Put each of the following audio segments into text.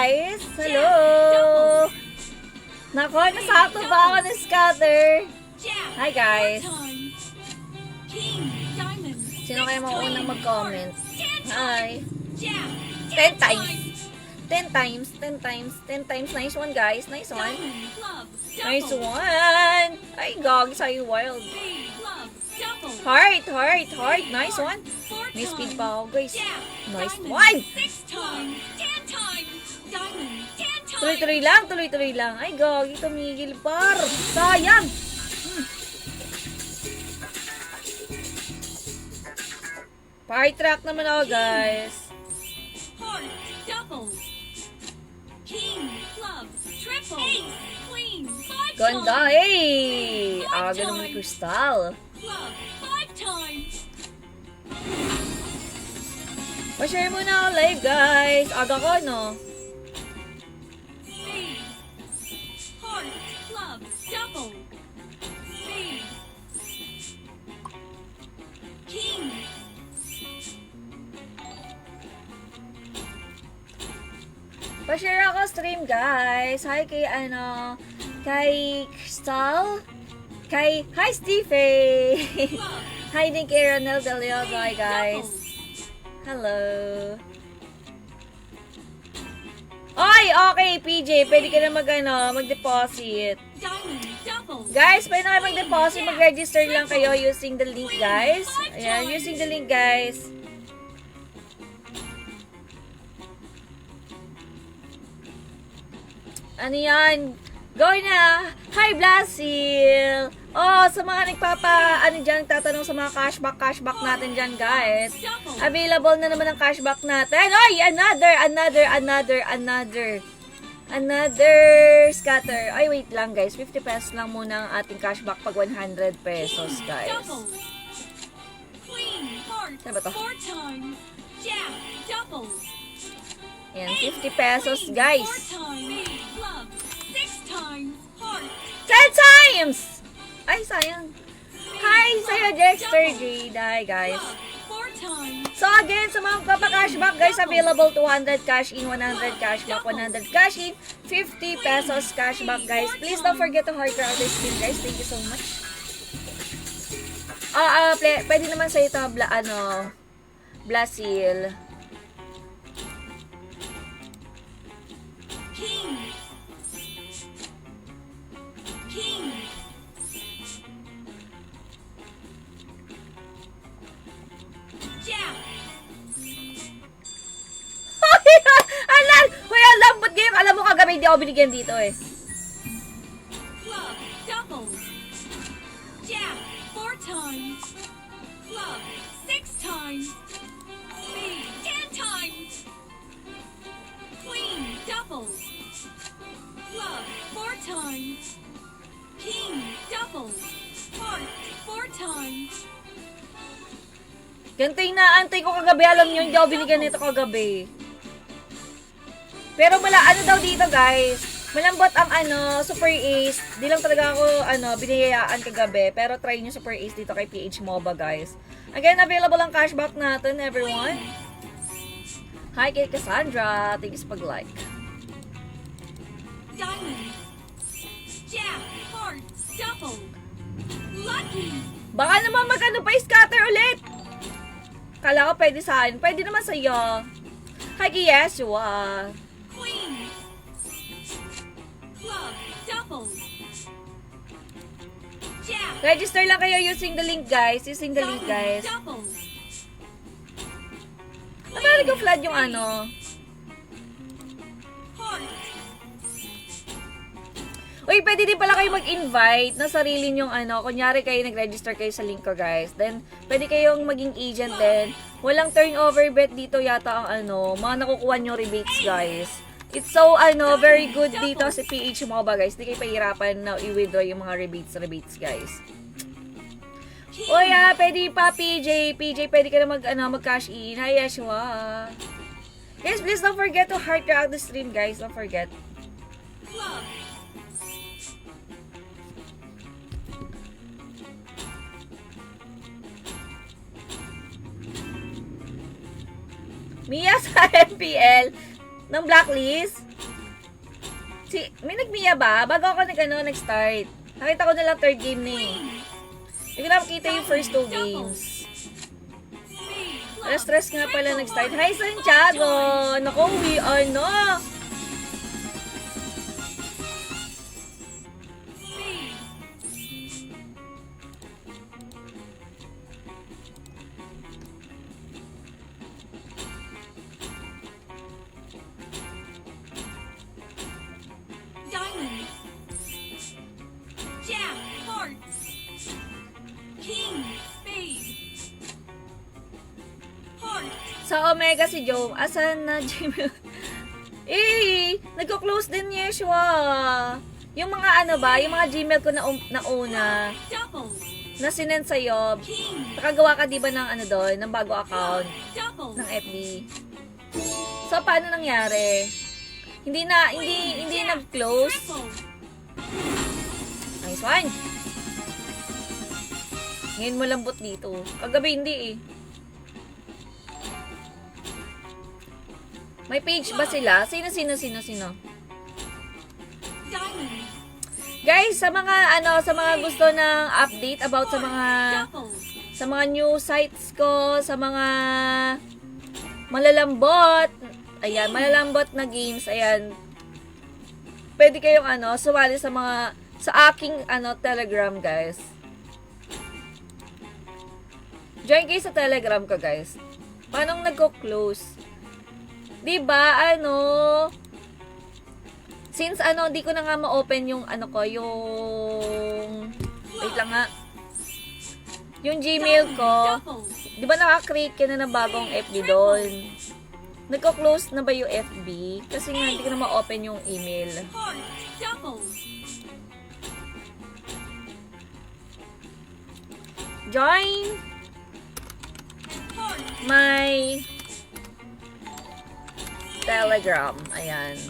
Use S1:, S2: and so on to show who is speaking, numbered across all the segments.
S1: guys! Hello! Nako, nasakto ba ako ng scatter? Hi guys! Sino kayo maunang mag-comment? Hi! 10 times! 10 times, 10 times, 10 times. Nice one guys, nice one. Nice one! Ay, gog, sa'yo wild. Heart, heart, heart. Nice one. May speed pa ako guys. Nice one! Tuloy-tuloy lang, tuloy-tuloy lang. Ay, gagi, tumigil par. Sayang! Party track naman ako, guys.
S2: Heart, double. King, club, triple, ace, queen, 5
S1: Ganda,
S2: times.
S1: eh! Aga naman yung crystal.
S2: Club, 5 times.
S1: Pa-share muna ako live, guys. Aga ko, no?
S2: Spade. Heart, club, double. Spade. King.
S1: Pa-share ako stream, guys. Hi kay, kay Crystal. Hi, Steve. Hi din kay Ronel Delioso. Hi, guys. Hello. Ay, okay, PJ. Pwede ka na mag-deposit.
S2: Diamond, double.
S1: Guys, pwede na kayo mag-deposit. Mag-register lang kayo using the link, guys. Ayan, using the link, guys. Ano yan? Go na! Hi, Blasil! Oh, sa mga tatanong sa mga cashback natin dyan, guys. Available na naman ang cashback natin. Ay, another scatter. Ay, wait lang, guys. 50 pesos lang muna ang ating cashback pag 100 pesos, guys.
S2: Double. Queen, heart,
S1: Ano ba to?
S2: 4 times. Jack, double.
S1: Yan, 50 pesos, guys.
S2: 4 times. Club, 6 times. Heart.
S1: 10 times! Ay, sayang. Hi, sa'yo, Dexter Jade. Hi, guys.
S2: Club, 4 times.
S1: So, again, sa mga kapaka-cashback, guys, available 200 cash in, 100 cashback, 100 cash in, 50 pesos cashback, guys. Please don't forget to heart your other stream, guys. Thank you so much. Pwede naman sa ito, Blasil.
S2: King. King. Jack.
S1: Alam! Hoy, alam! Ba't ngayon? Alam mo kagabi, hindi ako binigyan dito eh.
S2: Club, double. Jack, 4 times. Club, 6 times. Spade, 10 times. Queen, double. Club, 4 times. King, double. Heart, 4 times.
S1: Ganito yung naantay ko kagabi. Alam nyo, hindi ako binigyan nito kagabi. Pero ano daw dito, guys. Malambot ang Super Ace. Di lang talaga ako biniyayaan kagabi. Pero try nyo Super Ace dito kay PH MOBA, guys. Again, available ang cashback natin, everyone. Hi kay Cassandra. Thank you sa pag-like.
S2: Diamond. Jack, heart, double. Lucky.
S1: Baka naman scatter ulit. Kala ko pwede saan. Pwede naman sa'yo. Hi kay Yeshua.
S2: Queen. Club, double. Jack.
S1: Register lang kayo using the link, guys. Using the link, guys.
S2: Double.
S1: Nabalik ko flood yung
S2: Heart.
S1: Uy, pwede din pala kayo mag-invite na sarili nyong kunyari kayo nag-register kayo sa link ko, guys. Then, pwede kayong maging agent din. Walang turnover bet dito yata ang mga nakukuha nyo rebates, guys. It's so, very good dito sa PH MOBA, guys. Hindi kayo pahirapan na i-withdraw yung mga rebates, guys. Uy, pwede pa, PJ, pwede ka na mag-cash in. Hi, Yeshua. Guys, please don't forget to heart out the stream, guys. Don't forget.
S2: Club.
S1: Mia sa MPL ng Blacklist. May nagmiya ba? Bago ako nag-start. Nakita ko na lang third game na eh. Hindi ko na makita yung first 2 games. Stress nga pala nag-start. Hi, Santiago! Naku, we are no!
S2: Diamond. Jack, hearts. King, spade. Heart.
S1: Sa Omega si Joe. Asan na Gmail? Nagko-close din Yeshua. Yung mga ano ba, yung mga Gmail ko na una,
S2: Double.
S1: na sinend sa'yo,
S2: King.
S1: nakagawa ka diba ng ano doon, ng bago account,
S2: Double.
S1: ng FB. So, paano nangyari? Hindi nag-close.
S2: Triple.
S1: Nice one. Ngayon mo lambot dito. Kagabi hindi eh. May page ba sila? Sino?
S2: Diamond.
S1: Guys, sa mga gusto ng update about
S2: Double.
S1: sa mga new sites ko, sa mga malalambot na games, ayan. Pwede kayong sumali sa aking Telegram, guys. Join kayo sa Telegram ko, guys. Paano nagko-close? 'Di ba since di ko na nga ma-open yung wait lang nga. Yung Gmail ko,
S2: Double.
S1: 'di ba naka-create ka na ng bagong FB doon? Nagko-close na ba yung FB? Kasi nga hindi ko na ma-open yung email.
S2: Heart. Double.
S1: Join
S2: Heart.
S1: my Telegram. Ayan.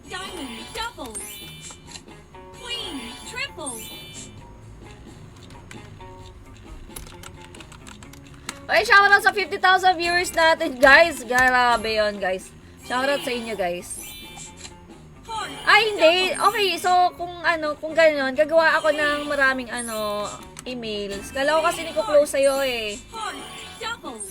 S2: Diamond. Double. Queen. Triple.
S1: Okay, shoutout sa 50,000 viewers natin, guys. Grabe yun, guys. Shoutout sa inyo, guys.
S2: Heart.
S1: Ay, hindi. Okay, so, kung gano'n, gagawa ako ng maraming, emails. Kala ko kasi niko-close sa'yo, eh.
S2: Heart. Double.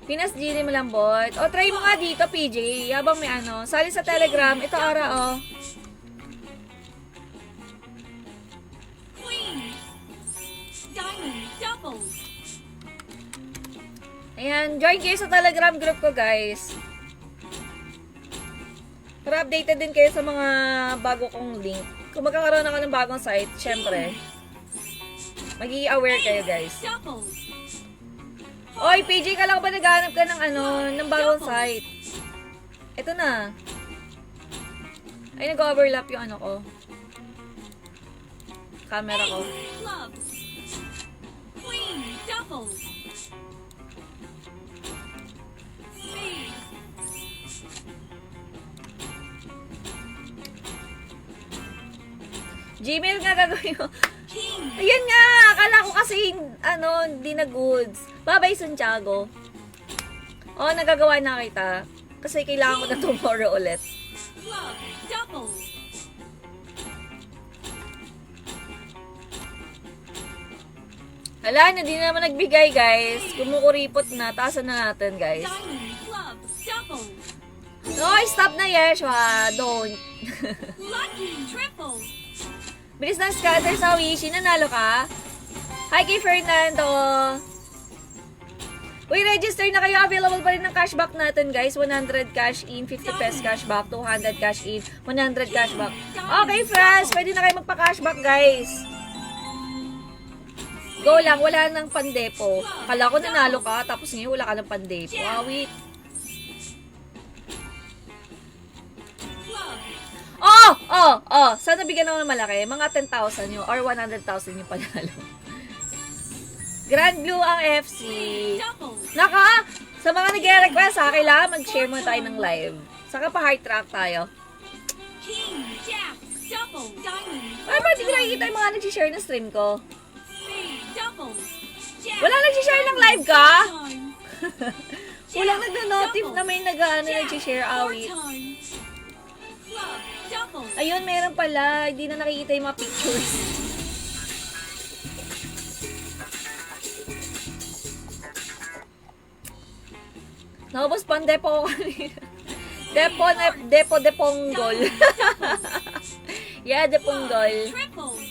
S1: Pinas Gini Malambot. O, try mo nga dito, PJ. Habang may sali sa Telegram. Ito, Ara,
S2: Queen. Diamond. Double.
S1: Ayan, join kayo sa Telegram group ko, guys. Para updated din kayo sa mga bago kong link. Kung magkakaroon ako ng bagong site, syempre, magiging aware kayo, guys.
S2: Double.
S1: Oy, PJ, kala ko ba naghahanap ka ng bagong site? Ito na. Ay, nag-overlap yung ko. Camera ko.
S2: Clubs. Queen. Double. Spade.
S1: Gmail nga gagawin mo.
S2: King.
S1: Ayan nga! Akala ko kasi, hindi na goods. Bye-bye, Santiago. Oh, nagagawa na kita. Kasi kailangan ko na tomorrow ulit.
S2: Club. Double.
S1: Hala, hindi na naman nagbigay, guys. Kumukuripot na. Taasan na natin, guys.
S2: Diamond. Club. Double.
S1: No, stop na, Yeshua. Don't.
S2: Lucky. Triple.
S1: Bilis ng scatter sa Wishi. Nanalo ka? Hi kay Fernando. Uy, register na kayo. Available pa rin ng cashback natin, guys. 100 cash in, 50 pesos cashback, 200 cash in, 100 cashback. Okay, friends. Pwede na kayo magpa-cashback, guys. Go lang. Wala nang pandepo. Kala ko nanalo ka, tapos ngayon wala ka ng pandepo. Wait.
S2: Club.
S1: Sana bigyan ako ng malaki. Mga 10,000 yun or 100,000 yung panalo. Grand Blue ang FC.
S2: Double.
S1: Naka! Sa mga nag-request kailangan mag-share muna tayo ng live. Saka pa heart track tayo.
S2: King. Jack. Double. Diamond.
S1: Ay, ba't di ko nakikita yung mga nag-share ng stream ko?
S2: Spade. Double. Jack.
S1: Wala nag-share ng live ka?
S2: Time.
S1: Walang nag-notif na may nag-share
S2: Four
S1: awit.
S2: times. Club. Double.
S1: Ayun, meron pala. Hindi na nakikita yung mga pictures. Nakabos pa ang depo ko kanina. Deponggol. Yeah, deponggol.
S2: Triple.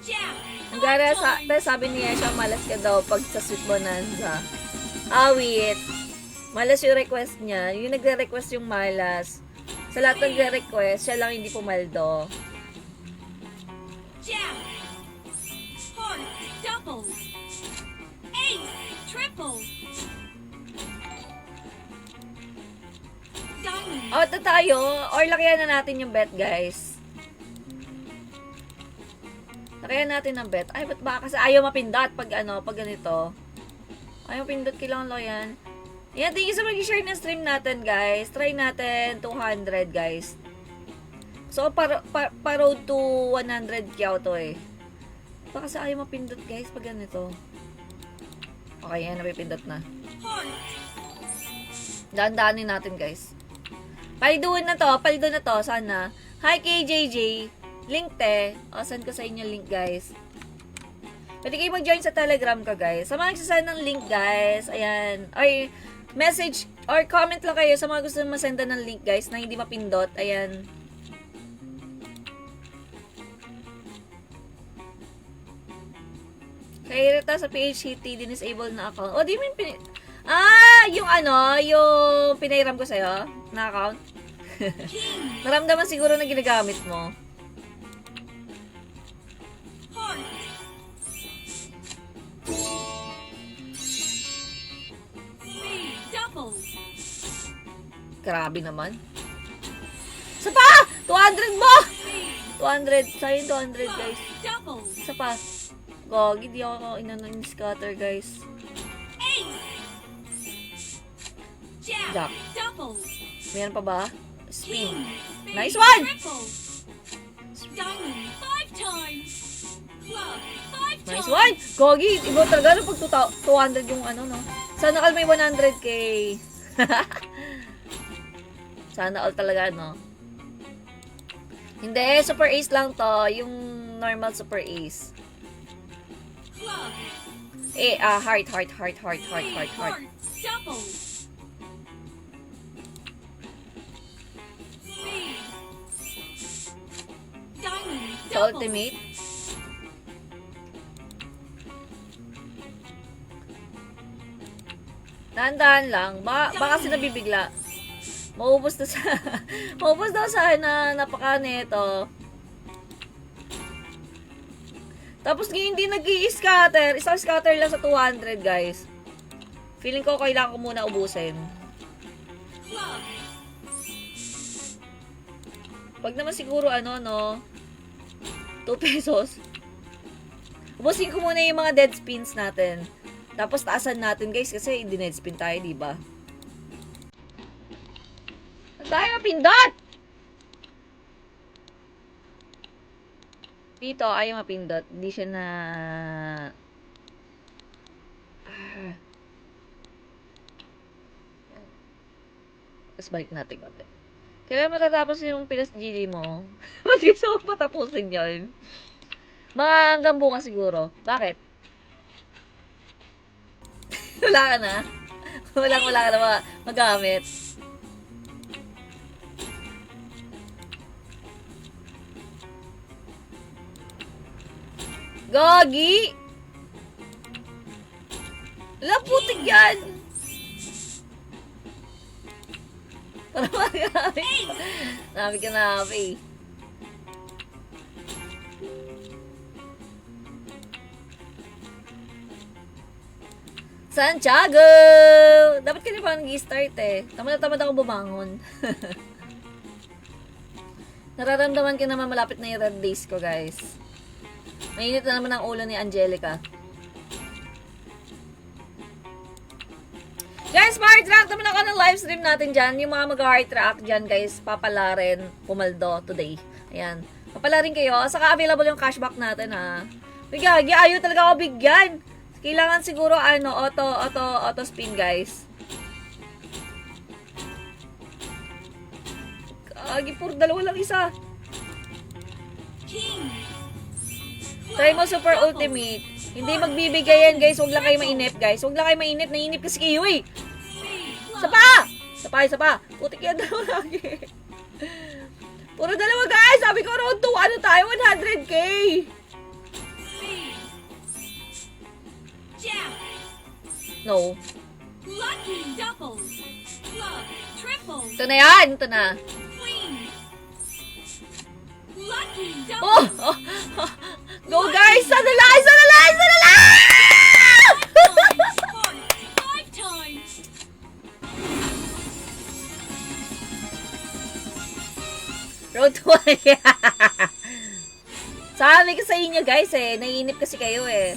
S2: Jack.
S1: Ang gara, sabi niya siya, malas ka daw pag sa Sweet Bonanza. Awit. Malas yung request niya. Yung nagre-request yung malas. Sa lahat nagre-request, siya lang hindi pumaldo.
S2: Jack. Heart. Double. Ace. Triple. Diamond.
S1: O, ito tayo. Or lakihan na natin yung bet, guys. Lakihan natin ng bet. Ay, ba't ba? Kasi ayaw mapindot pag ganito. Ayaw mapindot, kailangan lang yan. Ayan, thank you sa mag-share ng stream natin, guys. Try natin 200, guys. So, pa road to 100 kyaw to eh. Baka kasi ayaw mapindot, guys, pag ganito. Okay, yan, napipindot na.
S2: Heart.
S1: Daan-daanin natin, guys. Paldo na to, sana. Hi, KJJ. Link, te. O, send ko sa inyo link, guys. Pwede kayo mag-join sa Telegram ko, guys. Sa mga nagsasend ng link, guys, ayan. Or, message, or comment lang kayo sa mga gusto masenda ng link, guys, na hindi mapindot. Ayan. Kaya rita sa PHCT, dinisable na account. O, di mo yung yung pinairam ko sa'yo na account. Naramdaman siguro na ginagamit mo.
S2: Heart. Speed. Double.
S1: Grabe naman. Isa pa! 200 mo!
S2: Speed.
S1: 200. Sayang 200, guys.
S2: Double.
S1: Isa pa. Gogi, di ako inanong scatter, guys.
S2: Ace. Jack.
S1: Jack.
S2: Double.
S1: Meron pa ba? Spin.
S2: King. Speed.
S1: Nice one!
S2: Triple. Diamond. 5 times. Club. 5 times.
S1: Nice one! Gogi, iba talaga no, pag 200 yung no? Sana all may 100k. Sana all talaga, no? Hindi, super ace lang to. Yung normal super ace.
S2: Club.
S1: Heart.
S2: Double. Speed. Diamond.
S1: Sa
S2: Double.
S1: ultimate. Dahan-dahan lang. Baka kasi nabibigla. Maubos na sa... maubos daw sana. Napaka nito. Tapos ngayon hindi nag-i-scatter. Isang scatter lang sa 200, guys. Feeling ko kailangan ko muna ubusin.
S2: Club.
S1: Pag naman siguro 2 pesos. Ubusin ko muna yung mga dead spins natin. Tapos taasan natin, guys, kasi di-dead spin tayo, di ba? Tayo mapindot! Dito, ayaw mapindot. Hindi siya na... Tapos balik natin konti. Kailan matatapos yung Pinas GD mo? Mas gusto ko patapusin yun. Mga hanggang bukas siguro. Bakit? Wala ka na? Wala ka na magamit. Gogi! Wala, putik yan! Para magamit. Nabi ka na, eh. Santiago! Dapat ka na pa nag-start eh. Tamad ako bumangon. Nararamdaman ko naman malapit na yung red days ko, guys. Mainit na naman ang ulo ni Angelica. Guys, heart track naman ako ng live stream natin dyan. Yung mga mag-heart track dyan, guys, papala rin pumaldo today. Ayan. Papala rin kayo. Saka available yung cashback natin, ha. Gagi, ayaw talaga ako bigyan. Kailangan siguro, auto spin, guys. Gagi, puro dalawa lang isa.
S2: King.
S1: Try mo super ultimate. Hindi magbibigay yan, guys. Huwag lang kayo mainip, guys. Huwag lang kayo mainip. Nainip kasi kayo, eh. Isa pa! Isa pa, isa pa. Putik yan dalawa lagi. Puro dalawa, guys. Sabi ko, round 2. Ano tayo? 100k.
S2: Jack.
S1: No.
S2: Lucky double. Club. Triple.
S1: Ito na yan. Ito na.
S2: Queen. Lucky
S1: Oh!
S2: double.
S1: Go, guys! Sana lang! Sana lang! Sana lang!
S2: Five times.
S1: Road 1. Sabi ko sa inyo, guys, eh. Naiinip kasi kayo, eh.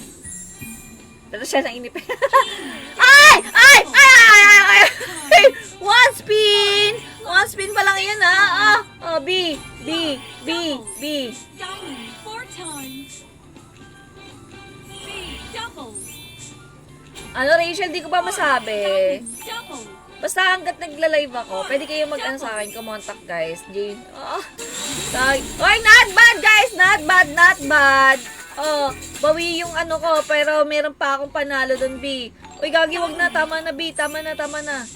S1: Pero siya nainip. Ay! Ay! Ay! Ay! Ay! Ay! One spin! One spin pa lang yan, ha? B. B. B. B.
S2: Diamond four times. B double.
S1: Ano, Rachel, di ko pa masabi.
S2: Diamond double.
S1: Basta hanggat nagla-live ako, pwede kayo mag-ano sa akin, kumontak, guys. Jane. Oy, not bad, guys! Not bad, not bad! Oh, bawi yung ano ko, pero meron pa akong panalo dun, B. Uy, gagi, wag na. Tama na, B. Tama na, tama na.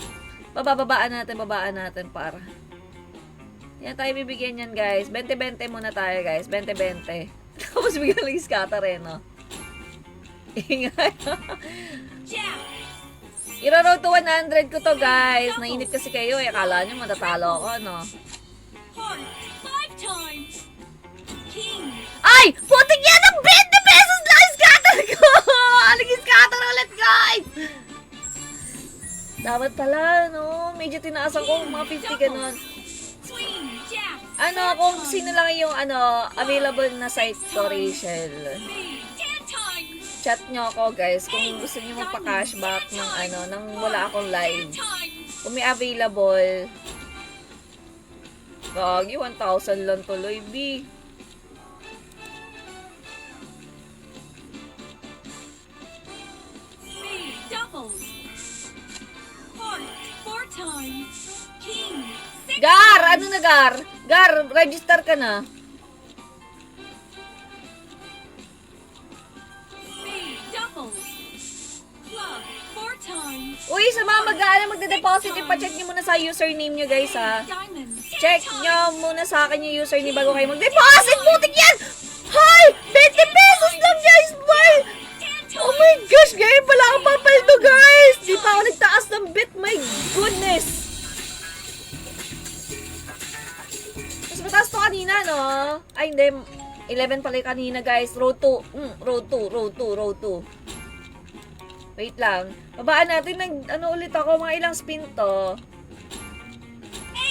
S1: Babaan natin, para. Yan tayo bibigyan yan, guys. 20-20 muna tayo, guys. 20-20. Tapos bigyan lang yung scatter, eh, no? Ingay.
S2: Jack.
S1: Iro-road to 100 ko to, guys. Nainip kasi kayo, eh. Akala nyo matatalo ako, no?
S2: Heart five times. King.
S1: Ay! Putik yan ang 20 pesos lang yung scatter ko! Aling scatter ulit, guys! Dapat pala, no? Medyo tinaasan ko mga 50 ganun.
S2: Queen. Jack.
S1: Ano, kung sino lang yung, available na site ko, Rachel.
S2: B 10 times.
S1: Chat nyo ako, guys, kung gusto nyo magpa-cashback ng, nang wala akong
S2: 10
S1: live.
S2: times.
S1: Kung may available. Gagi, 1,000 lang tuloy, B.
S2: B double. Heart four times. King. Six
S1: Gar!
S2: times.
S1: Ano na, Gar? Gar, register ka na.
S2: B double. Club four times.
S1: Uy, sa mga mag-aala magde-deposit, ipacheck nyo muna sa username nyo, guys, ha.
S2: Diamond. 10
S1: Check
S2: times.
S1: nyo muna sa akin yung username bago kayo mag-deposit. Putik yan! Hay! 20 pesos lang, guys, boy!
S2: 10
S1: Oh my gosh, ngayon pala ako papaldo, guys! Di pa ako nagtaas ng bit, my goodness! Mas mataas to kanina, no? Ay, hindi. 11 pala yung kanina, guys. Road 2. Road 2. Wait lang. Babaan natin ng, ulit ako, mga ilang spin to.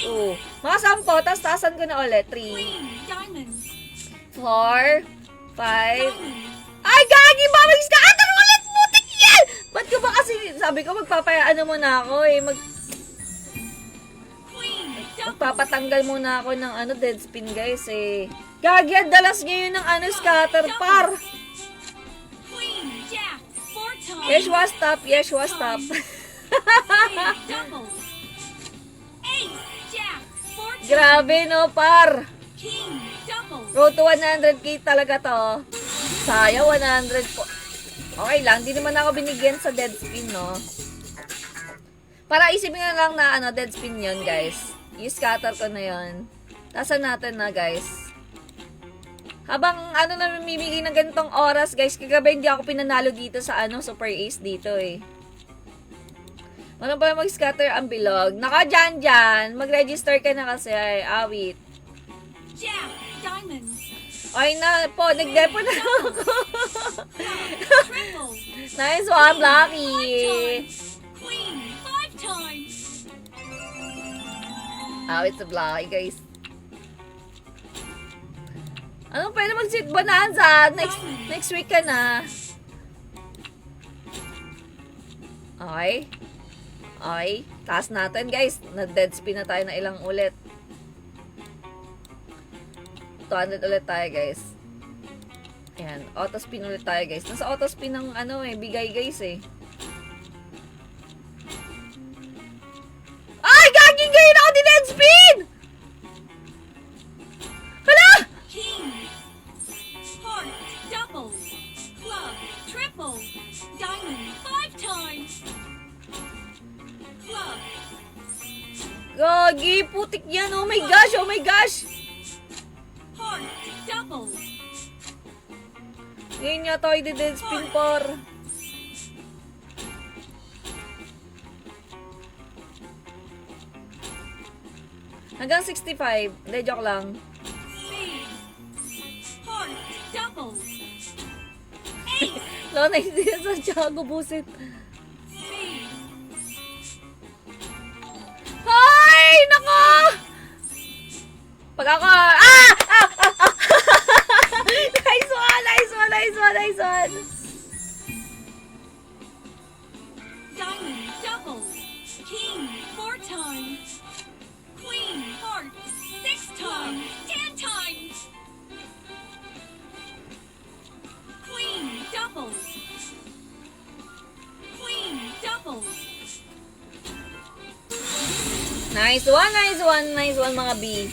S1: 2. Mga 10, tapos taasan ko na ulit. 3,
S2: Queen. Diamond.
S1: 4, 5,
S2: Diamond.
S1: ay, gagi! Babag scatter ulit! Putik yan! Ba't ko ba kasi, sabi ko, magpapayaano muna ako eh.
S2: Queen. Double.
S1: Magpapatanggal muna ako ng dead spin, guys eh. Gagi, ang dalas ngayon ng scatter, par!
S2: Queen. Jack. Four times.
S1: Yes, was top. Yes, was top.
S2: Double. Ace. Jack. Four times.
S1: Grabe, no, par!
S2: King. Double.
S1: Road to 100k talaga to. Sayang, 100 po. Okay lang, di naman ako binigyan sa dead spin, no? Para isipin na lang na, dead spin yon, guys. Yung scatter ko na yon. Tasan natin na, guys. Habang, na mamimigay ng ganitong oras, guys, kagabi hindi ako pinanalo dito sa, Super Ace dito, eh. Ano ba mag-scatter ang bilog? Naka, dyan. Mag-register ka na kasi, ay, awit.
S2: Jack. Diamond.
S1: Ay na po, nag-depo na ako.
S2: Triple.
S1: Nice one, Lucky.
S2: Queen. Five times.
S1: It's a Lucky, guys. Ano pwede mag-sweet bonanza? Next week ka na. Okay. Okay. Taas natin, guys. Na-dead spin na tayo na ilang ulit. 200 ulit tayo, guys. Ayan. Auto spin ulit tayo, guys. Nasa auto spin ng bigay, guys, eh. Ay! Gaging ngayon ako din dead spin! Hala!
S2: King.
S1: gosh!
S2: Heart double.
S1: Ngayon nga tayo dead spin for. Hanggang 65. Hindi, joke lang.
S2: Speed. Heart double.
S1: Lona, hindi na sa Tiago, busit.
S2: Speed.
S1: Ay! Nako! Pag ako... Ah! Ah! Ah! Ah! Nice one! Nice one! Nice one! Nice one!
S2: Diamond double. King 4 times. Queen heart 6 times. 10 times. Queen double. Queen double.
S1: Nice one! Nice one! Nice one, mga B.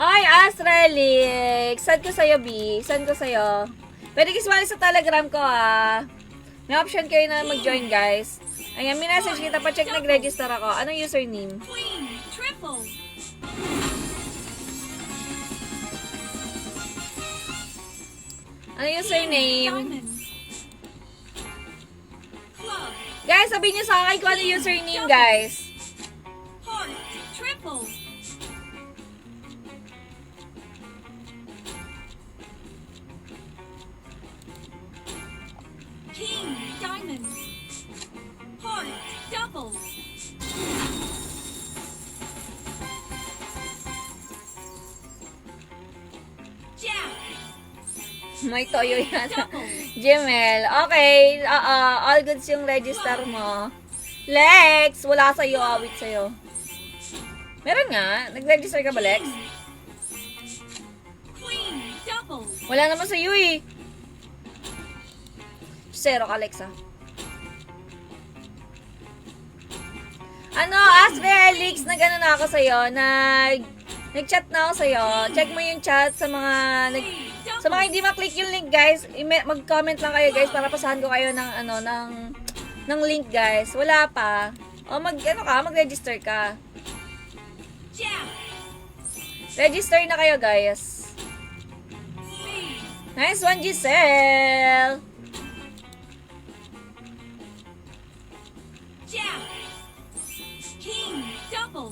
S1: Ay, Astralix! Send ko sa'yo, B. Send ko sa'yo. Pwede kiswali sa Telegram ko, ah. May option kayo na mag-join, guys. Ayan, minessage kita. Pa-check nag-register ako. Anong username?
S2: Queen triple.
S1: Anong username?
S2: Diamond. Club.
S1: Guys, sabihin niyo sa akin kung ano username, guys.
S2: Heart triple. King diamond. Heart double. Jack.
S1: May toyo yan.
S2: Double.
S1: Jimel. Okay. All goods yung register mo. Lex! Wala sa'yo. Awit sa'yo. Meron nga. Nag-register ka ba, Lex?
S2: Queen double.
S1: Wala naman sa'yo eh. Zero ka, Lex, ah. Ano, ask Felix, nag-ano na ako sa'yo, nag-chat na ako sa'yo. Check mo yung chat sa mga, sa mga hindi maklik yung link, guys. Mag-comment lang kayo, guys, para pasahan ko kayo ng, ng link, guys. Wala pa. O, mag-register ka.
S2: Jack.
S1: Register na kayo, guys.
S2: Speed.
S1: Nice one, Giselle!
S2: Jack. King double.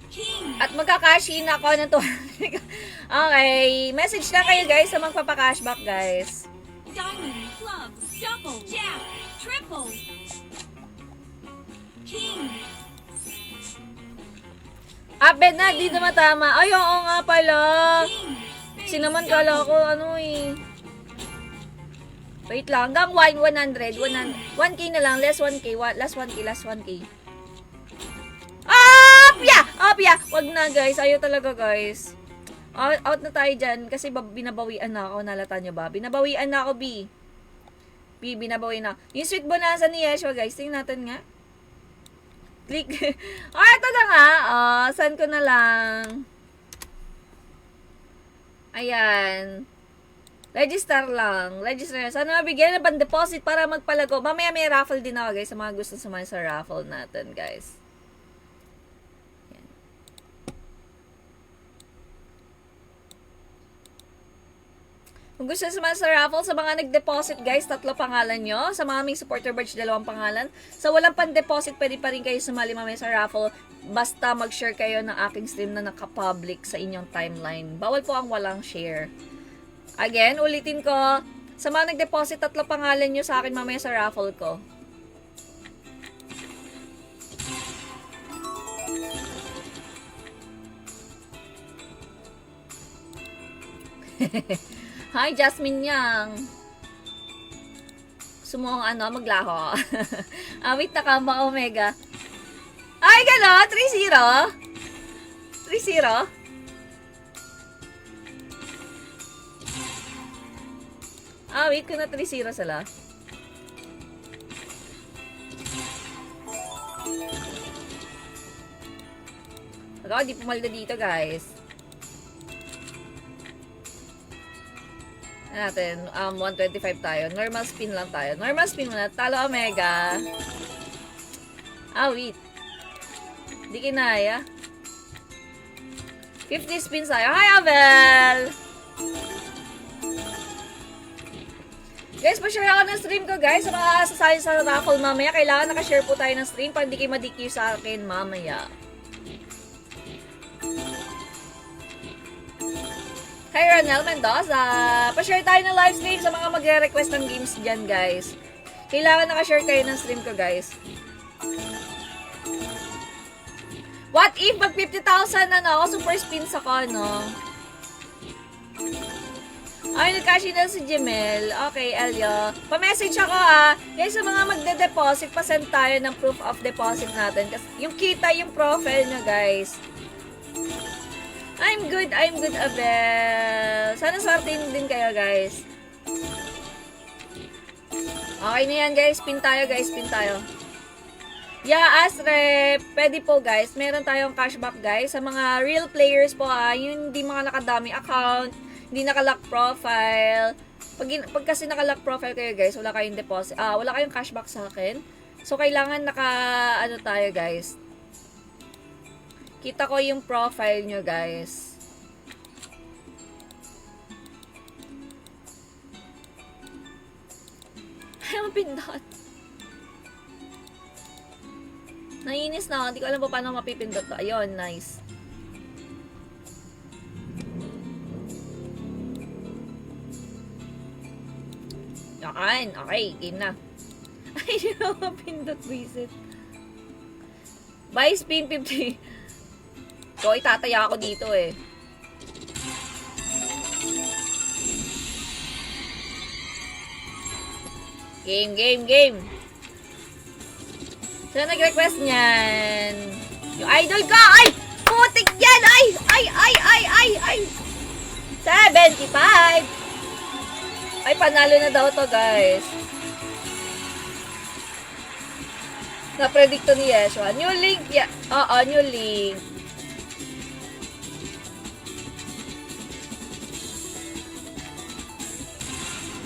S2: King.
S1: At magka-cash in ako ng 200. Okay, message na kayo, guys, sa magpapa-cashback, guys.
S2: Diamond club double. Jack triple. King.
S1: Abed na, di naman tama. Ay, oo nga pala.
S2: King.
S1: Sinaman kala ko, ano eh. Wait lang, hanggang 100, 1K na lang, less 1K, last 1K, last 1K. Apya! Wag na, guys. Ayaw talaga, guys. Out na tayo dyan, kasi binabawian na ako, nalata nyo ba? Binabawian na ako, B. B, binabawian na. Yung sweet bonanza ni Yeshua, guys, tingnan natin nga. Click. Ito na nga. Send ko na lang. Ayan. Register lang. Register lang. Sana mabigyan na pan-deposit para magpalago. Mamaya may raffle din ako, guys, sa mga gusto sumali sa raffle natin, guys. Ayan. Kung gusto sumali sa raffle, sa mga nag-deposit, guys, 3 pangalan nyo. Sa mga may supporter badge, 2 pangalan. Sa walang pan-deposit, pwede pa rin kayo sumali mamaya sa raffle. Basta mag-share kayo ng aking stream na naka-public sa inyong timeline. Bawal po ang walang share. Again, ulitin ko. Sa mga nag-deposit, 3 pangalan nyo sa akin mamaya sa raffle ko. Hi, Jasmine Yang. Sumuong maglaho. Wait na ka, mga Omega. Ay, gano'n? 3-0? 3-0? Wait ko na 3-0 sila. Ako, di pumalda dito, guys. Ano natin? 125 tayo. Normal spin lang tayo. Normal spin muna. Talo Omega. Wait. Di kinaya. 50 spins tayo. Hi, Abel! Guys, pa-share ako ng stream ko, guys. Sa mga sasali sa raffle mamaya, kailangan nakashare po tayo ng stream para hindi kayo madikir sa akin mamaya. Hi, Ronel Mendoza! Pa-share tayo ng live stream sa mga magre-request ng games dyan, guys. Kailangan nakashare kayo ng stream ko, guys. What if mag 50,000 na ako, super spins ako, no? Ay, nag-cash in na si Jemel. Okay, Elio. Pa-message ako, Guys, sa mga magde-deposit, pa-send tayo ng proof of deposit natin. Kasi yung kita yung profile nyo, guys. I'm good, Abel. Sana swertein din kayo, guys. Okay na yan, guys. Spin tayo, guys. Spin tayo. Yeah, Asre, pwede po, guys. Meron tayong cashback, guys. Sa mga real players po, yung hindi mga nakadami account, hindi naka-lock profile. Pag kasi naka-lock profile kayo, guys, wala kayong deposit, wala kayong cashback sa akin. So, kailangan ano tayo, guys. Kita ko yung profile nyo, guys. Ay, mapindot. Naiinis na ako. Hindi ko alam pa paano mapipindot to. Ayun, nice. Yan. Okay, game na. Ay, hindi na mapindot, visit. Buy spin 50. So, itataya ako dito eh. Game. So, nag-request niyan. Yung idol ko! Ay! Putik yan! Ay! 75! Ay, panalo na daw to, guys. Na-predict to ni Yeshua. New link. Yeah. Oo, new link.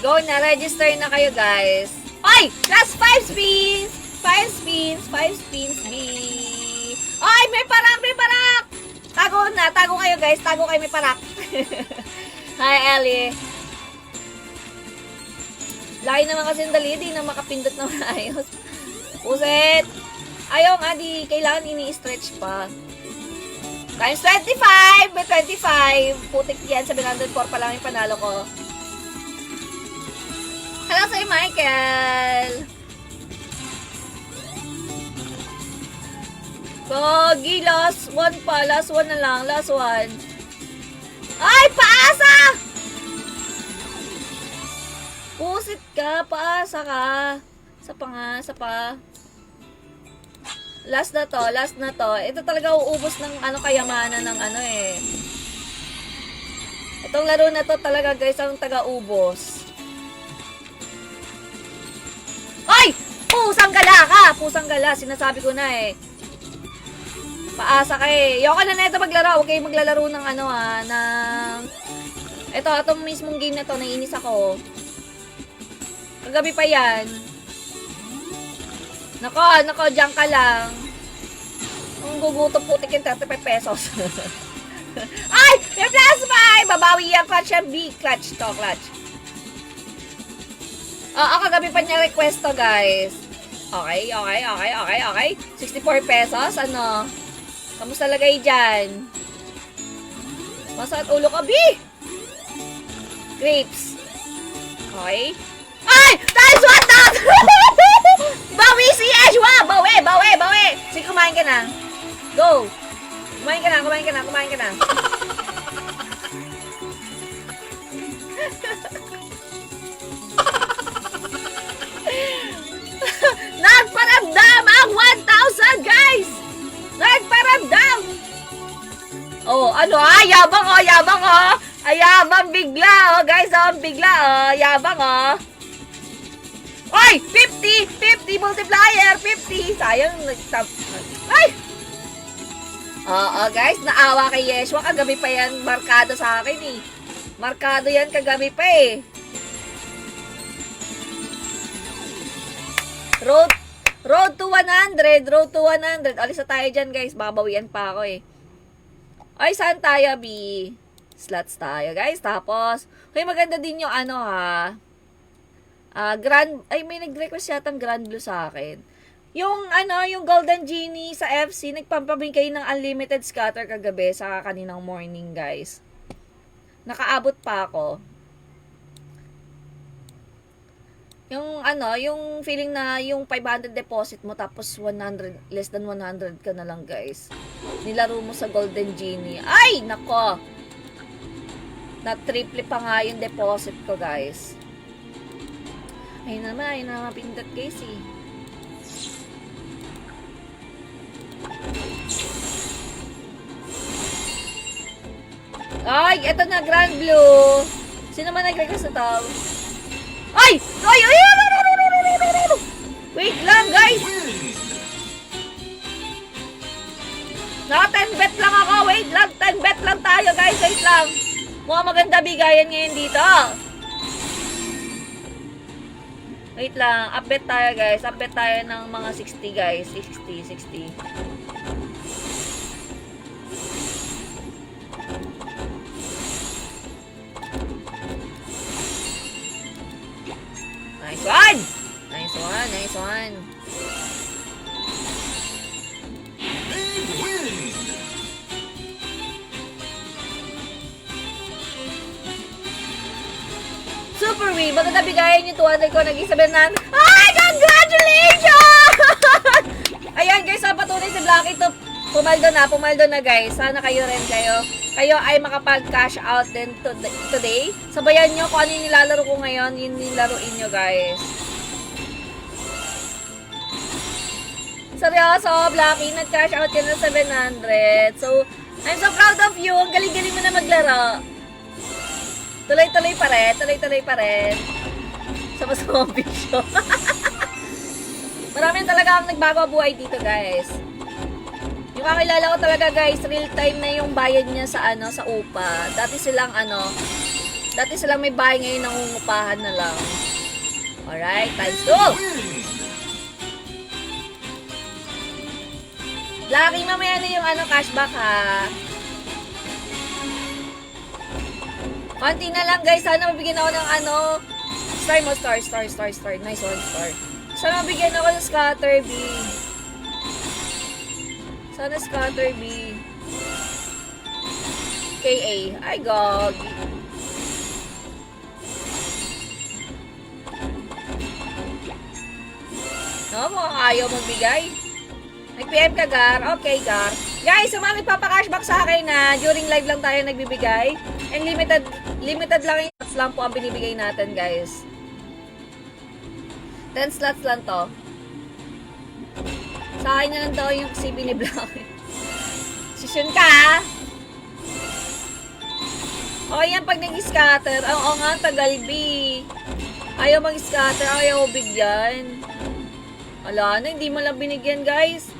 S1: Go na. Register na kayo, guys. Ay! Last 5 spins! 5 spins, B. Ay! May parak! Tago kayo, guys. Tago kayo, may parak. Hi, Ellie. Laki naman kasi dali, di na makapindot na maayos. Puset! Ayaw nga, di kailangan ini-stretch pa. Times 25! May 25! Putik yan, 704 pa lang yung panalo ko. Hello sa'yo, Michael! Gogi, last one pa. Last one na lang. Last one. Ay, paasa! Pusit ka, paasa ka. Sa pa. Last na to. Ito talaga uubos ng kayamanan ng eh. Itong laro na to talaga, guys, ang taga-ubos. Ay! Pusang gala, sinasabi ko na eh. Paasa ka eh. Ayoko na ito maglaro. Huwag kayong maglalaro ng ng... Itong mismong game na to, naiinis ako. Kagabi pa yan. Nako, diyan ka lang. Ang gugutom putik yung 35 pesos. Ay! May plus 5! Babawi yan, clutch yan, B. Clutch to, clutch. Kagabi pa niya request to, guys. Okay. 64 pesos, Kamusta lagay dyan? Masakit ulo ka, B! Grapes. Okay. Ay! Times 1,000! Bawi si Yeshua! Bawi! Sige, kumain ka na. Go! Kumain ka na. Nagparamdam ang 1,000, guys! Nagparamdam! Oh, yabang Ayabang bigla, guys, bigla, yabang, Ay! 50 multiplier, 50! Sayang, ay! Guys, naawa kay Yeshua, kagabi pa yan, markado sa akin, eh. Markado yan kagabi pa, eh. Road to 100. Road to 100. Alis na tayo dyan, guys. Babawian pa ako eh. Ay, saan tayo, B? Slots tayo, guys. Tapos, okay, maganda din yung ano, ha. May nag-request yatang Grand Blue sa akin. Yung, yung Golden Genie sa FC, nagpampabigay ng unlimited scatter kagabi sa kaninang morning, guys. Nakaabot pa ako. Yung feeling na yung 500 deposit mo tapos 100, less than 100 ka na lang, guys. Nilaro mo sa Golden Genie. Ay, nako! Na-triple pa nga yung deposit ko, guys. Ayun na mapindot, guys, eh. Ay, eto na, Grand Blue. Sino man nag-request na tao? Ay! Ay! Ay! Wait lang, guys! Naka 10 bet lang ako. Wait lang, 10 bet lang tayo, guys. Wait lang. Mukhang maganda bigayan ngayon dito. Wait lang. Upbet tayo, guys. Upbet tayo ng mga 60, guys. 60. Nice one! Nice one. Super win! Maganda bigayan yung 200 ko. Nag-isa na. Ay! Congratulations! Ayan, guys. Patunay si Blacky to. Pumaldo na, guys. Sana kayo rin kayo ay makapag-cash out din today. Sabayan nyo kung ano yung nilalaro ko ngayon, yun nilaruin nyo, guys. Seryoso, Blacky, nag-cash out ka na 700. So, I'm so proud of you. Ang galing-galing mo na maglaro. Tuloy-tuloy pa rin. Sa masamang bisyo. Marami talaga ang nagbago buhay dito, guys. Yung kakilala ko talaga, guys, real time na yung bayad niya sa sa upa. Dati silang may bahay ngayon, nangungupahan na lang. Alright, times 2. Lucky, mamaya na yung cashback, ha. Konti na lang, guys. Sana mabigyan ako ng star. Nice one, star. Sana mabigyan ako ng scatter, B. Sana scatter, B. KA. Ay, gog. No, mukhang ayaw magbigay. Nag-PM ka, Gar. Okay, Gar. Guys, sa mga nagpapakashback sa akin na during live lang tayo nagbibigay. And limited lang yung slots lang po ang binibigay natin, guys. 10 slots lang to. Sa akin na lang daw yung CB ni Black. Sisyon ka, ha? O, yan pag nag-scatter. Oo nga, tagal, B. Ayaw mag-scatter. Ayaw bigyan. Wala na, hindi mo lang binigyan, guys.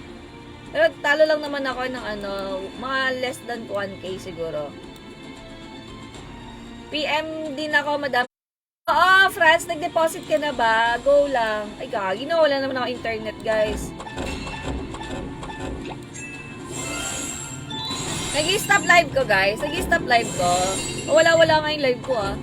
S1: Pero talo lang naman ako ng mga less than 1K siguro. PM din ako, madam. Oo, Franz, nag-deposit ka na ba? Go lang. Ay, gagi na. Wala naman ako internet, guys. Nag-stop live ko, guys. Nag-stop live ko. Wala nga yung live ko, ah.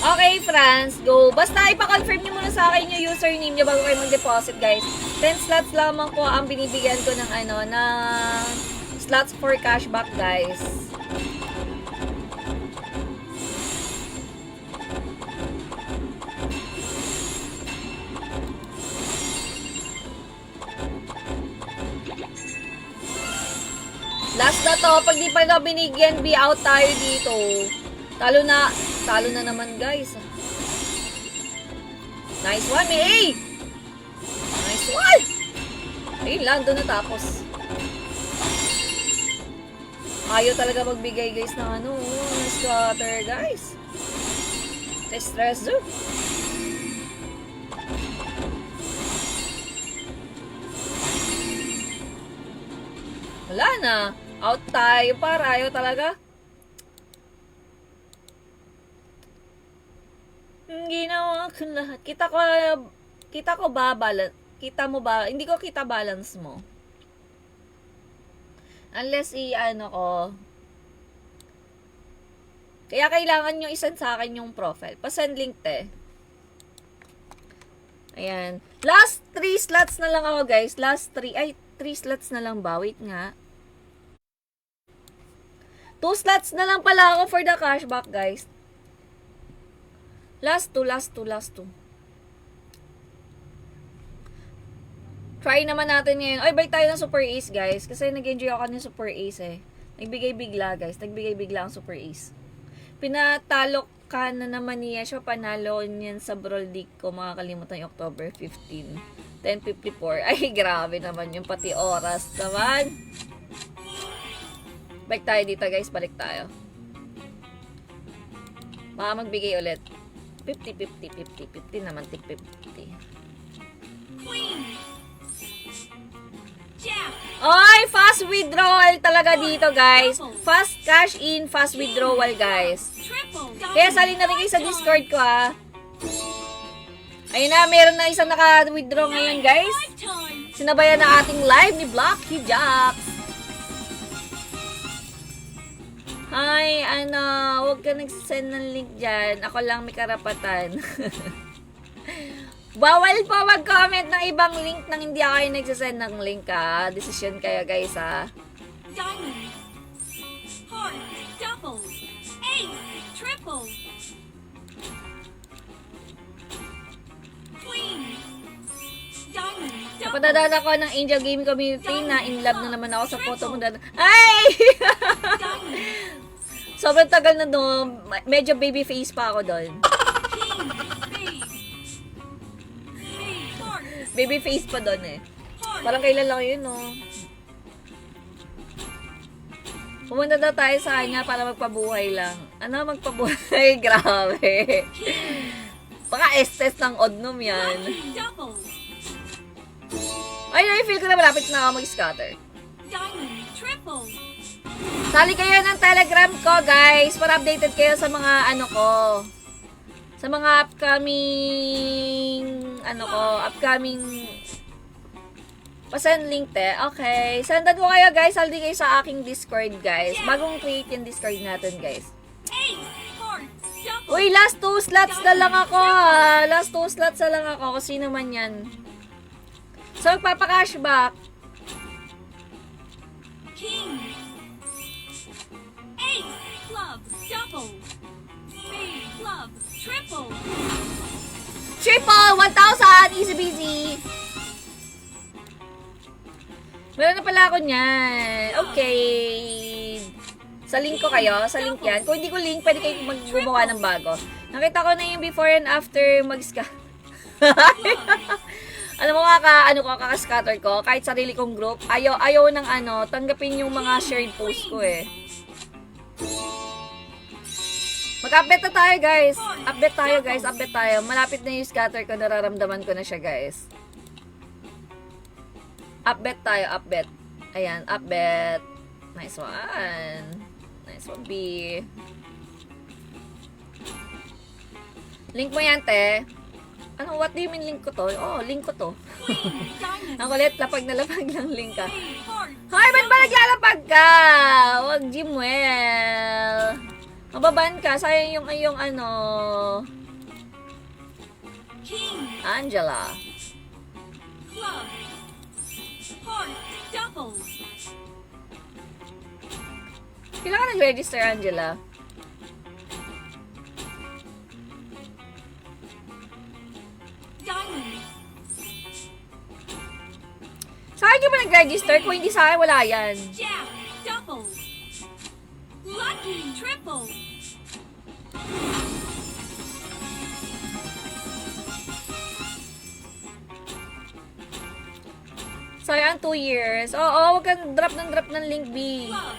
S1: Okay, Franz, go. Basta ipa-confirm nyo muna sa akin yung username nyo bago kayo mag-deposit, guys. 10 slots lamang po ang binibigyan ko ng ng slots for cashback, guys. Last na to. Pag di pa na binigyan, be out tayo dito. Talo na naman, guys. Nice one, eh! Nice one! Ayun lang, doon natapos. Ayaw talaga magbigay, guys, ng scatter, guys. Stress, Wala na. Out tayo para. Ayaw talaga. Ginawa ko lahat. Kita ko ba balance? Kita mo ba? Hindi ko kita balance mo. Unless ano ko. Kaya kailangan nyo isend sa akin yung profile. Pasend link te. Ayan. Last 3 slots na lang ako guys. Last 3. Ay, 3 slots na lang ba? Wait nga. 2 slots na lang pala ako for the cashback guys. Last 2. Try naman natin ngayon. Ay, balik tayo ng Super Ace, guys. Kasi nag-enjoy ako ng Super Ace, eh. Nagbigay bigla, guys. Nagbigay bigla ang Super Ace. Pinatalo ka na naman niya siya. Panalo niyan sa Brawl League ko. Makakalimutan yung October 15. 10:54. Ay, grabe naman yung pati oras naman. Balik tayo dito, guys. Balik tayo. Baka magbigay ulit. 50 naman. Tik 50.
S2: Queen. Jack.
S1: Ay, fast withdrawal talaga dito, guys. Fast cash in, fast withdrawal, guys.
S2: Triple.
S1: Kaya sali na rin kayo sa Discord ko, ha. Ayun na, meron na isang naka-withdraw ngayon, guys.
S2: Lifetime.
S1: Sinabayan na ating live ni Blocky Jax. Hi, huwag ka nagsisend ng link dyan. Ako lang may karapatan. Bawal po mag-comment ng ibang link nang hindi ako yung nagsisend ng link, ha. Decision kayo, guys, ha.
S2: Diamond. Heart. Double. Ace. Triple. Queen. Diamond. Double.
S1: Napadadaan ako ng Angel Gaming Community na in love na naman ako sa photo mo. Ay!
S2: Diamond.
S1: Sobrang tagal na doon. Medyo baby face pa ako doon.
S2: King. Spade. Spade. Heart.
S1: Baby face pa doon eh.
S2: Heart.
S1: Parang kailan lang yun, no? Pumunta daw tayo sa kanya para magpabuhay lang. Ano magpabuhay? Grabe. Baka estes ng odnom yan.
S2: Lucky double.
S1: Ay, I feel ko na malapit na ako mag-scatter.
S2: Diamond. Triple.
S1: Sali kayo ng Telegram ko, guys, para updated kayo sa mga sa mga upcoming pasend link te. Okay, sendan ko kayo, guys. Saldi kayo sa aking Discord, guys. Bagong create yung Discord natin, guys.
S2: Ace. Heart. Double.
S1: Uy, last 2 slots na lang ako, ha. Last 2 slots na lang ako. Kung sino man yan. So, magpapakashback.
S2: King. Ace. Club. Double. Spade. Club. Triple.
S1: Triple! 1,000! Easy peasy! Meron na pala ako niyan. Okay. Sa link ko kayo. Sa link yan. Kung hindi ko link, pwede kayo gumawa ng bago. Nakita ko na yung before and after mag-scatter. Alam mo kaka-scatter ko. Kahit sarili kong group. Ayaw ng tanggapin yung mga shared post ko eh. Mag-update na tayo, guys. Update tayo. Malapit na yung scatter ko. Nararamdaman ko na siya, guys. Update tayo, update. Ayan, update. Nice one. Nice one, B. Link mo yan, te. What do you mean link ko to? Oh, link ko to.
S2: Queen. Diamond.
S1: Ang kulit, lapag na lapag lang link ka.
S2: Spade. Heart.
S1: Hoy, ba't ba naglalapag ka? Huwag, Jimwell. Mababan ka. Sayang yung
S2: King.
S1: Angela.
S2: Club. Heart. Double.
S1: Kailangan nag-register, Angela.
S2: Diamond.
S1: Sa akin yung ba nag-register? Kung hindi sa akin, wala yan.
S2: Jack. Double. Lucky. Triple.
S1: Sayang 2 years. Oo, wag kang drop ng link, B.
S2: Club.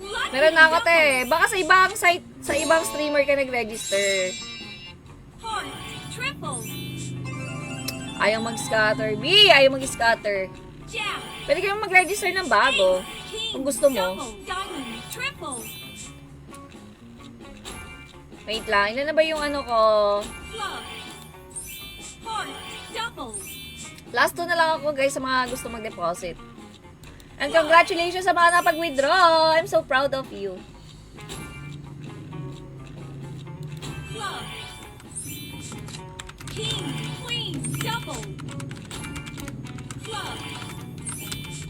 S2: Lucky
S1: Meron na ako,
S2: double.
S1: te. Baka sa ibang site, sa ibang streamer ka nag-register.
S2: Heart. Triple.
S1: Ayaw mag-scatter. B, ayaw mag-scatter.
S2: Jack.
S1: Pwede kayong mag-register ng bago.
S2: King.
S1: Kung gusto mo.
S2: Double. Diamond. Triple.
S1: Wait lang, ilan na ba yung ano ko?
S2: Club. Heart. Double.
S1: Last 2 na lang ako guys sa mga gusto mag-deposit. And congratulations sa mga napag-withdraw! I'm so proud of you.
S2: Club. King. Queen. Double. Club.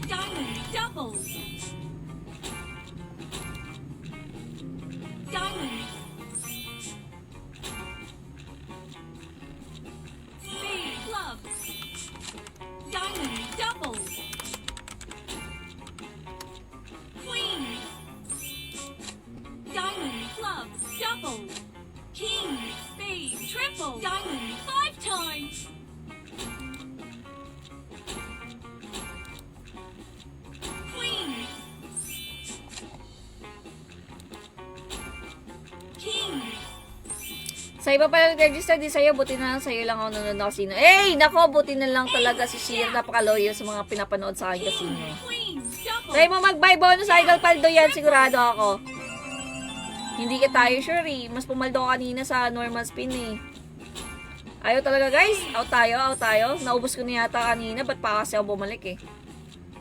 S2: Diamond. Double. Diamond. Spade. Club. Diamond. Double. Queen. Diamond. Club. Double. King. Spade. Triple. Diamond. 5 times. Queen. King.
S1: Sa iba pala nag-register, di sa'yo, buti na lang sa'yo lang ako nanonood ng casino. Eh, nako, buti na lang talaga si Sheer. Napaka-loyal sa mga pinapanood sa akin casino.
S2: Queen. Double.
S1: Try mo mag-buy bonus Idol Paldo yan, sigurado ako. Hindi ka tayo sure eh. Mas pumaldo ka kanina sa normal spin eh. Ayaw talaga guys. Out tayo. Naubos ko na yata kanina. Ba't pa kasi ako bumalik eh.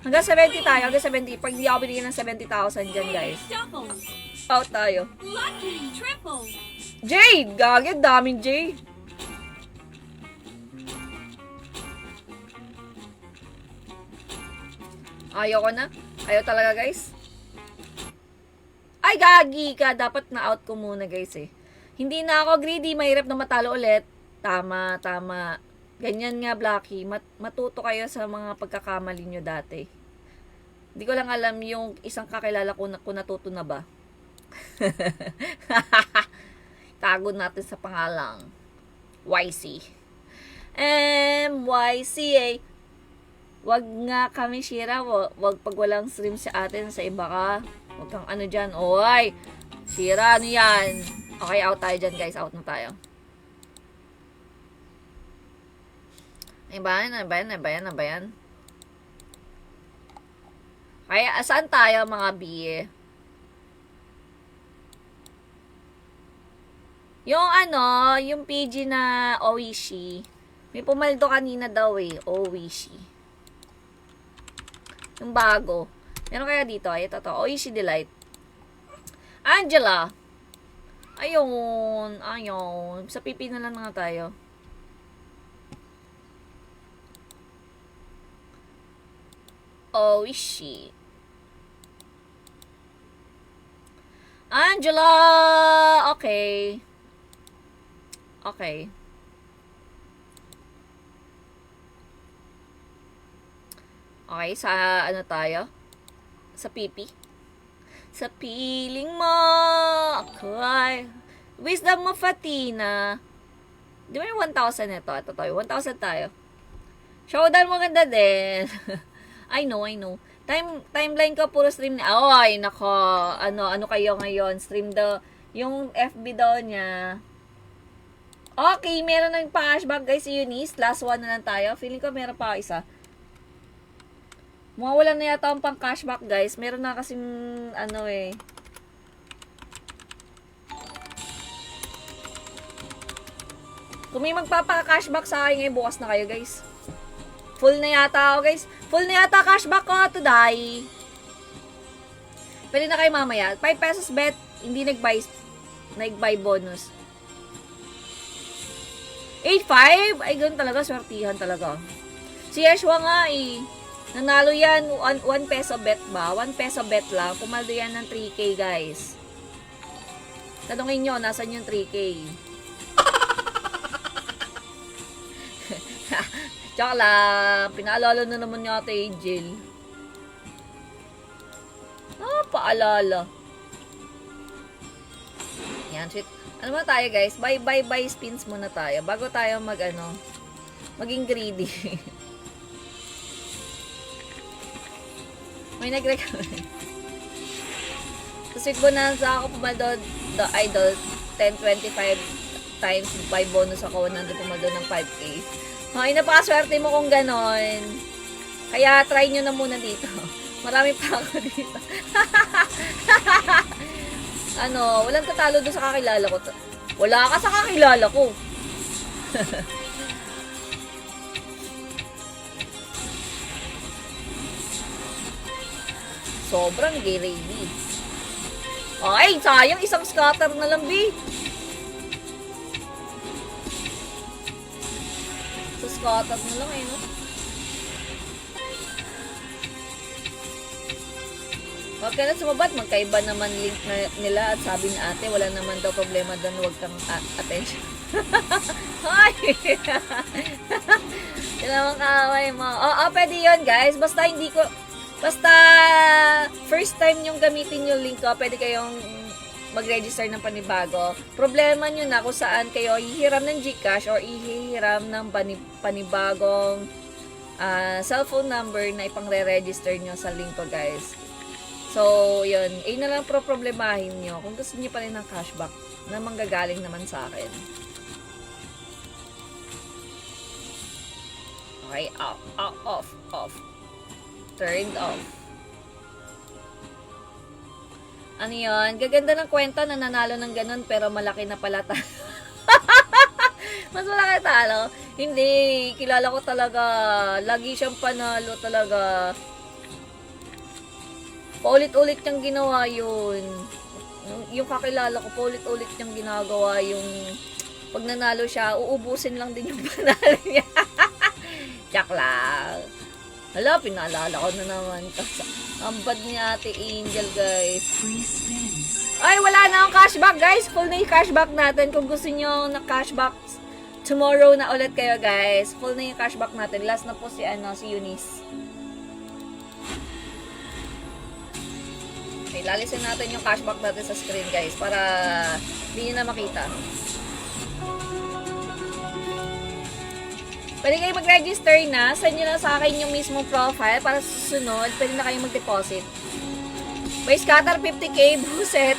S1: Hanggang 70 tayo, hanggang 70. Pag hindi ako binigyan ng 70,000 dyan guys.
S2: Double.
S1: Out tayo.
S2: Lucky. Triple.
S1: Jade! Gagad, daming Jade. Ayaw ko na. Ayaw talaga guys. Ay, gagi ka. Dapat na-out ko muna guys eh. Hindi na ako greedy. Mahirap na matalo ulit. Tama. Ganyan nga, Blacky. Matuto kayo sa mga pagkakamali nyo dati. Hindi ko lang alam yung isang kakilala ko na kung natuto na ba. Tago natin sa pangalang. YC. MYCA. Wag nga kami, Shira. Wag pag walang stream sa atin, sa iba ka. Wag kang ano dyan. Oy! Shira, ano yan? Okay, out tayo dyan, guys. Out na tayo. Ano ba yan? Kaya, saan tayo, mga biye? Yung PG na Oishi. May pumaldo kanina daw eh. Oishi. Yung bago. Meron kaya dito? Ay, ito to. Oishi Delight. Angela. Ayun. Sa pipi na lang nga tayo. Oishi. Angela! Okay. Okay, sa ano tayo? Sa pipi? Sa piling mo, ako ay Wisdom of Fatina. Di ba yung 1,000 ito? Ito tayo, 1,000 tayo. Showdown mo ganda din. I know. Timeline ko puro stream na. Ay, nako. Ano kayo ngayon? Stream daw. Yung FB daw niya. Okay, meron ng pa-cashback guys si Eunice. Last one na lang tayo. Feeling ko meron pa isa. Mawawala na yata ang pang-cashback guys. Meron na kasing Kung may magpapa-cashback sa akin ngayon, bukas na kayo guys. Full na yata ako guys. Full na yata cashback ko today. Pwede na kayo mamaya. 5 pesos bet. Hindi nag-buy bonus. 8.5? Ay, ganun talaga. Swertihan talaga. Si Yeshua nga eh. Nanalo yan. 1 peso bet ba? 1 peso bet lang. Pumaldo yan ng 3K guys. Tanungin nyo, nasan yung 3K? Tsaka lang. Pinaalala na naman niya ate Angel. Paalala. Yan, shit. Ano ba tayo guys? Buy spins muna tayo. Bago tayo maging greedy. May nag-recommend. Sa Sweet Bonanza ako pumaldo the Idol 10-25 times buy bonus ako 100 pumaldo ng 5K. Ay, napakaswerte mo kung ganon. Kaya try nyo na muna dito. Marami pa ako dito. Walang tatalo doon sa kakilala ko. Wala ka sa kakilala ko. Sobrang gay. Ay, sayang. Isang scatter na lang, B. Sa scatter na lang, no? Huwag ka na sumabat. Magkaiba naman link nila at sabi ni ate, wala naman daw problema doon. Huwag kang attention. Ay! Kailangan kaaway mo. Pwede yun, guys. Basta first time yung gamitin yung link ko, pwede kayong mag-register ng panibago. Problema nyo na kung saan kayo hihiram ng GCash or ihihiram ng panibagong cellphone number na ipang-re-register nyo sa link ko, guys. So, yun. Na lang problemahin nyo kung gusto nyo pa rin ng cashback na manggagaling naman sa akin. Okay, off. Turned off. Ano yun? Gaganda ng kwento na nanalo ng ganun pero malaki na pala Mas malaki talo? Hindi. Kilala ko talaga. Lagi siyang panalo talaga. Paulit-ulit niyang ginawa yun. Yung kakilala ko, paulit-ulit niyang ginagawa yung pag nanalo siya, uubusin lang din yung panalo niya. Tsak lang. Hala, pinaalala ko na naman. Ang bad ni Ate Angel, guys. Ay, wala na akong cashback, guys. Full na yung cashback natin. Kung gusto nyo na cashback, tomorrow na ulit kayo, guys. Full na yung cashback natin. Last na po si Eunice. Okay, lalisin natin yung cashback natin sa screen, guys. Para hindi nyo na makita. Pwede kayo mag-register na. Send nyo na sa akin yung mismong profile para sa susunod. Pwede na kayo mag-deposit. May scatter 50k, buset.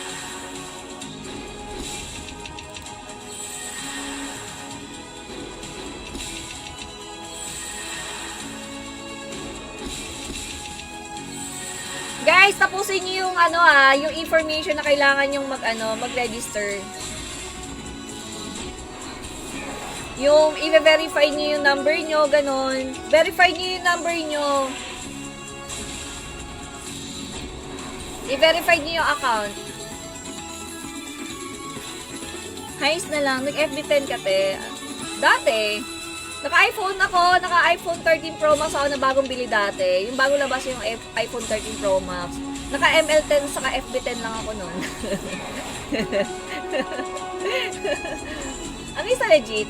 S1: Guys, tapusin nyo yung yung information na kailangan yung mag-register. Yung i-verify nyo yung number nyo, ganon. Verify nyo yung number nyo. I-verify nyo yung account. Highs na lang. Nag-FB10 ka, te. Dati, naka-iPhone ako. Naka-iPhone 13 Pro Max ako na bagong bili dati. Yung bagong labas yung iPhone 13 Pro Max. Naka-ML10 saka FB10 lang ako nun. Ang isa legit.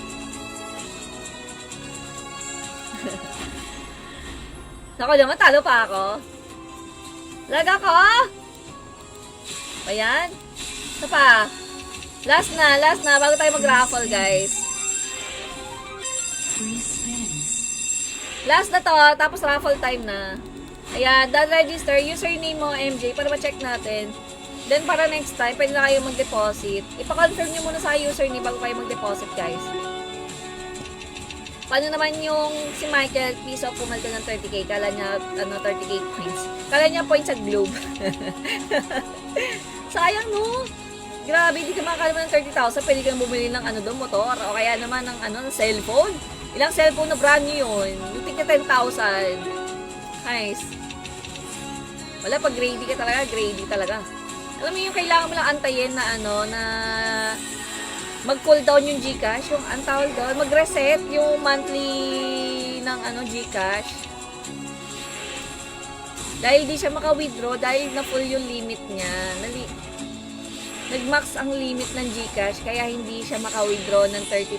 S1: Naku naman, talo pa ako. Laga ko! Ayan. Ito pa. Last na. Bago tayo mag-raffle, guys. Last na to. Tapos raffle time na. Ayan. Register. Username mo, MJ. Para ma-check natin. Then, para next time, pwede na kayo mag-deposit. Ipa-confirm nyo muna sa username bago kayo mag-deposit, guys. Paano naman yung si Michael, piso pumalto ng 30k, kala niya 30k points. Kala niya points sa Globe. Sayang, no? Grabe, hindi ka makakalaman ng 30,000, pwede kang bumili ng doon, motor, o kaya naman ng ng cellphone. Ilang cellphone na brand new yun? Yung tigna 10,000. Nice. Wala, pag grady ka talaga, Alam mo yung kailangan mo lang antayin na na mag-cool down yung GCash, yung antawal doon, mag-reset yung monthly ng GCash. Dahil di siya maka-withdraw, dahil na full yung limit niya. Nag-max ang limit ng GCash, kaya hindi siya maka-withdraw ng 30,000,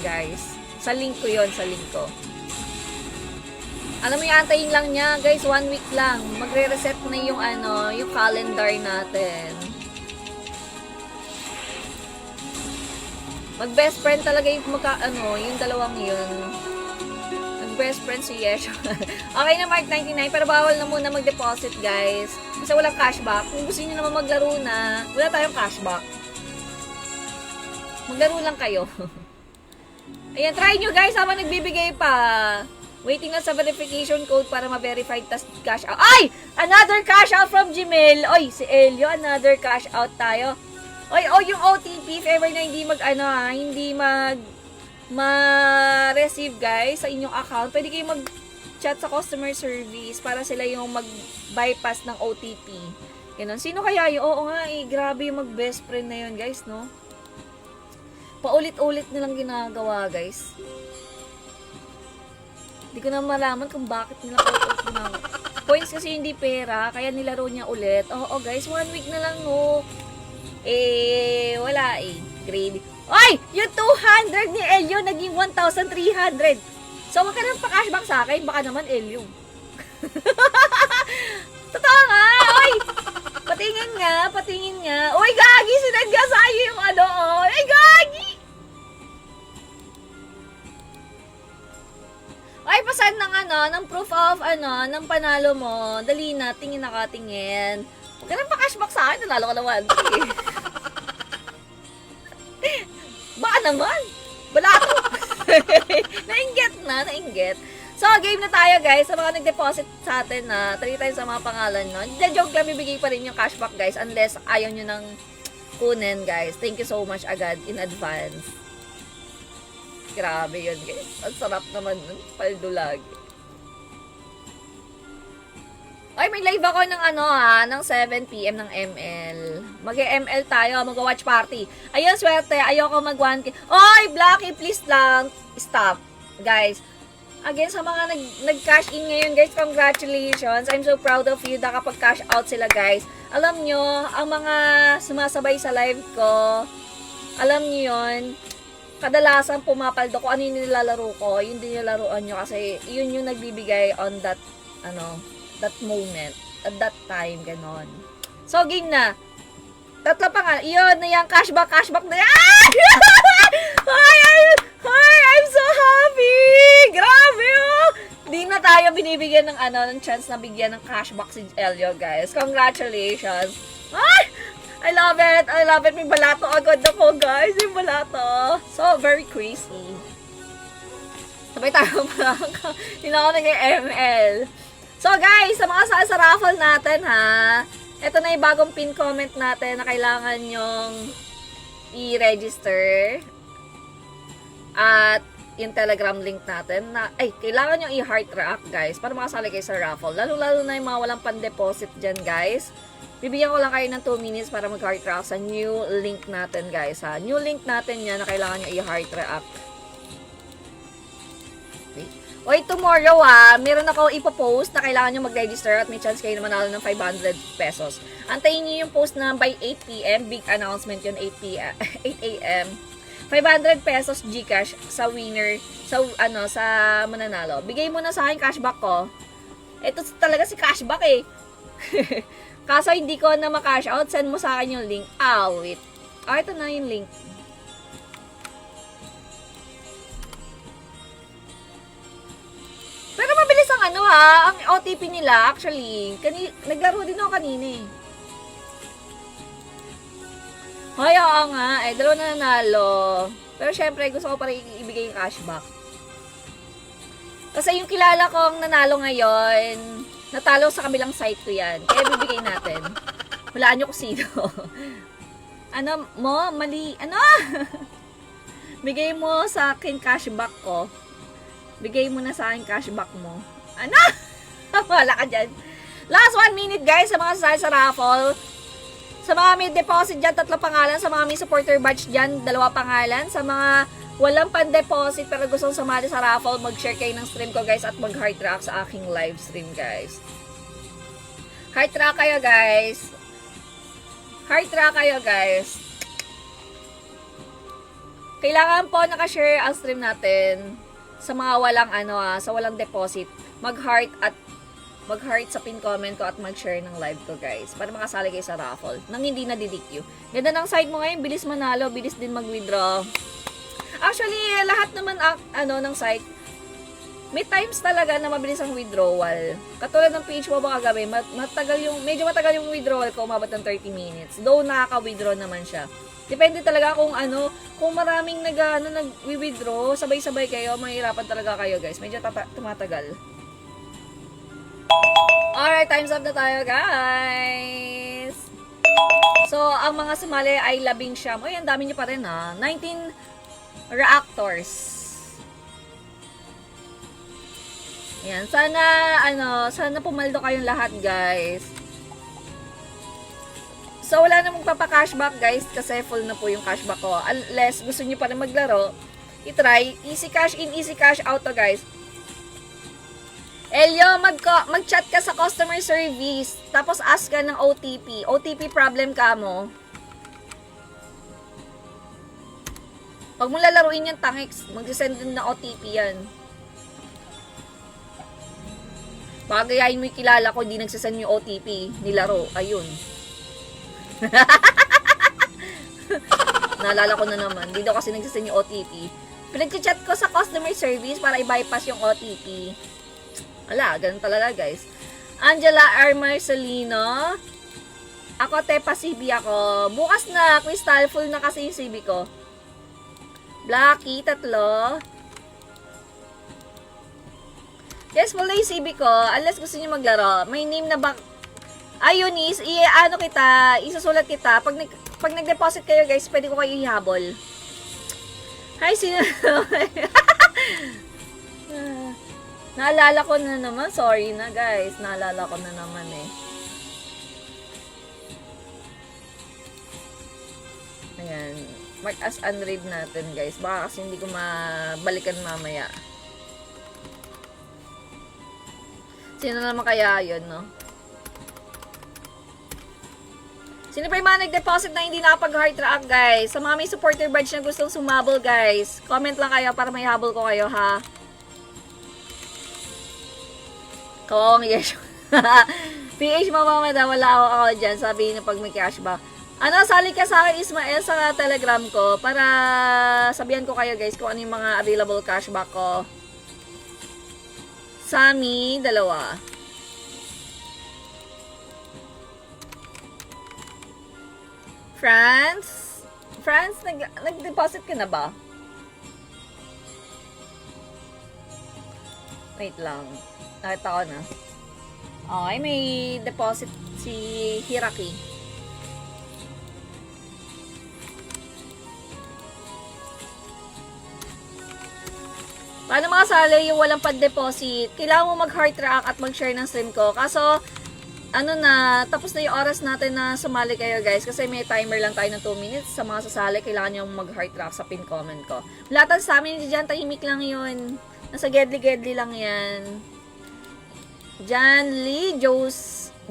S1: guys. Sa link ko yun, sa link ko. Alam mo yung antayin lang niya, guys, 1 week lang. Magre-reset na yung yung calendar natin. Mag-best friend talaga yung yung dalawang yun. Mag-best friend si Yesha. Okay na Mark 99, pero bawal na muna mag-deposit, guys. Kasi walang cashback. Kung gusto niyo naman maglaro na, wala tayong cashback. Maglaro lang kayo. Ayan, try nyo guys habang nagbibigay pa. Waiting na sa verification code para ma-verify tas cash out. Ay! Another cash out from Gmail. Oy, si Elio, another cash out tayo. Oy, yung OTP, if ever na hindi hindi ma-receive guys sa inyong account, pwede kayo mag-chat sa customer service para sila yung mag-bypass ng OTP. Ganun. Sino kaya yun? Oo nga grabe yung mag-best friend na yun guys, no? Paulit-ulit nilang ginagawa guys. Hindi ko na malaman kung bakit nila ginagawa. Points kasi hindi pera, kaya nilaro niya ulit. Oo guys, 1 week na lang no. Wala grade. Ay! Yung 200 ni Elio naging 1,300. So, wag ka nang pa-cashback sa akin. Baka naman Elio. Totoo nga! Ay! Patingin nga. Uy, gagi! Sinadya sa'yo yung Ay, gagi! Ay, pasan ng proof of, ng panalo mo. Dali na, tingin na ka, tingin. Huwag ka nang pa-cashback sa akin, nalalo ka naman. Baka naman. Balato. Nainggit. So, game na tayo, guys. Sa mga nag-deposit sa atin na 3 times sa mga pangalan, no? Joke lang, bibigay pa rin yung cashback, guys, unless ayaw nyo nang kunin, guys. Thank you so much agad in advance. Grabe yun, guys. Ang sarap naman nun. Paldo lagi. Ay, may live ako ng ng 7 PM ng ML. Mag-ML tayo, mag-watch party. Ayun, swerte. Ayoko mag-1K. Oy, Blacky, please lang. Stop. Guys, again, sa mga nag-cash in ngayon, guys, congratulations. I'm so proud of you. Nakapag-cash out sila, guys. Alam nyo, ang mga sumasabay sa live ko, alam nyo yun, kadalasan pumapaldo ko ano yung nilalaro ko, yun din nilaruan nyo kasi yun yung nagbibigay on that, that moment, at that time, ganon. So, game na. Tatlo pa nga, yun na yung cashback na yan! Hi, I'm so happy! Grabe, oh! Di na tayo binibigyan ng ng chance na bigyan ng cashback si Elio, guys. Congratulations! Ay! I love it! May balato agad ako, guys. May balato. So, very crazy. Sabay tayo pa. Hindi na ako nag-ML. So, guys, sa mga sa raffle natin, ha? Ito na yung bagong pin comment natin na kailangan nyong i-register. At yung Telegram link natin na, kailangan nyo i-heart react, guys, para makasali kayo sa raffle. Lalo-lalo na yung mga walang pan-deposit dyan, guys. Bibigyan ko lang kayo ng 2 minutes para mag-heart react sa new link natin, guys, ha. New link natin yan na kailangan nyo i-heart react. Okay. Oy, tomorrow, meron ako ipopost na kailangan nyo mag-register at may chance kayo na manalo ng 500 pesos. Antayin nyo yung post na by 8 PM. Big announcement yun, 8 AM. 500 pesos GCash sa winner, sa mananalo. Bigay mo na sa akin cashback ko. Ito talaga si cashback eh. Kaso hindi ko na ma-cash out, send mo sa akin yung link. Wait. Ito na yung link. Pero mabilis ang ang OTP nila actually. Naglaro din ako kanina eh. Hoy, oo nga. Dalawa na nanalo. Pero syempre, gusto ko pa rin ibigay yung cashback. Kasi yung kilala kong nanalo ngayon, natalo sa kabilang site ko yan. Kaya bibigay natin. Hulaan nyo kung sino. Mali. Bigay mo sa akin cashback ko. Bigay mo na sa akin cashback mo. Wala ka dyan. Last 1 minute, guys, sa mga sasali sa raffle. Sa mga may deposit dyan, 3 pangalan. Sa mga may supporter badge dyan, 2 pangalan. Sa mga walang pan-deposit pero gustong sumali sa raffle, mag-share kayo ng stream ko, guys, at mag-heart react sa aking live stream, guys. Heart react kayo, guys. Heart react kayo, guys. Kailangan po nakashare ang stream natin sa mga walang sa walang deposit. Mag-heart sa pin comment ko at mag-share ng live ko, guys, para makasali kayo sa raffle nang hindi na-DQ. Ganda ng site mo ngayon, bilis manalo, bilis din mag-withdraw. Actually, lahat naman ng site may times talaga na mabilis ang withdrawal. Katulad ng PH mo ba kagabi, medyo matagal yung withdrawal ko, umabot ng 30 minutes. Though nakaka-withdraw naman siya. Depende talaga kung kung maraming nag-withdraw, sabay-sabay kayo, mahirapan talaga kayo guys. Medyo tumatagal. Alright, time's up na tayo guys. So, ang mga sumali ay 19. Uy, ang dami nyo pa rin ha. 19 reactors. Yan, sana pumaldo kayong lahat, guys. So, wala namang papaka-cashback, guys, kasi full na po yung cashback ko. Unless gusto niyo pa rin maglaro, i-try. Easy cash in, easy cash out to, guys. Elio, mag-chat ka sa customer service, tapos ask ka ng OTP. OTP problem ka mo. Pag mo lalaruin yung Tangix, mag-send din na OTP yan. Pagayain mo yung kilala ko, hindi nagsasend yung OTP. Nilaro. Ayun. Naalala ko na naman. Hindi daw kasi nagsasend yung OTP. Pinag-chat ko sa customer service para i-bypass yung OTP. Wala, ganun talaga guys. Angela R. Marcelino. Ako, Tepa CB ako. Bukas na, Crystal. Full na kasi yung CB ko. Blacky, 3. Yes, full na yung CB ko. Unless gusto niyo maglaro. May name na ba? Ayun is, isusulat kita. Pag nag-deposit kayo guys, pwede ko kayo ihabol. Hi, sino? Naalala ko na naman. Sorry na guys. Naalala ko na naman eh. Ayan. Mark as unread natin guys. Baka kasi hindi ko mabalikan mamaya. Sino naman kaya yun, no? Sino pa yung mga nag-deposit na hindi nakapag-heart track, guys? Sa mga may supporter badge na gustong sumabol, guys. Comment lang kayo para may habol ko kayo, ha? Kawawang yes. PH mamamada, wala ako dyan. Sabi niyo pag may cashback. Sali ka sa akin, Ismael, sa Telegram ko para sabihan ko kayo, guys, kung ano yung mga available cashback ko. Sammy, 2. France, nag-deposit ka na ba? Wait lang. Nakita ko na. Okay, may deposit si Hiraki. Paano makasali yung walang pag-deposit? Kailangan mo mag-heart track at mag-share ng stream ko. Kaso, tapos na yung oras natin na sumali kayo guys. Kasi may timer lang tayo ng 2 minutes. Sa mga sasali, kailangan nyo mag-heart track sa pin comment ko. Lahat sa amin dyan, tahimik lang yun. Nasa gedli-gedli lang yan. Jan Lee,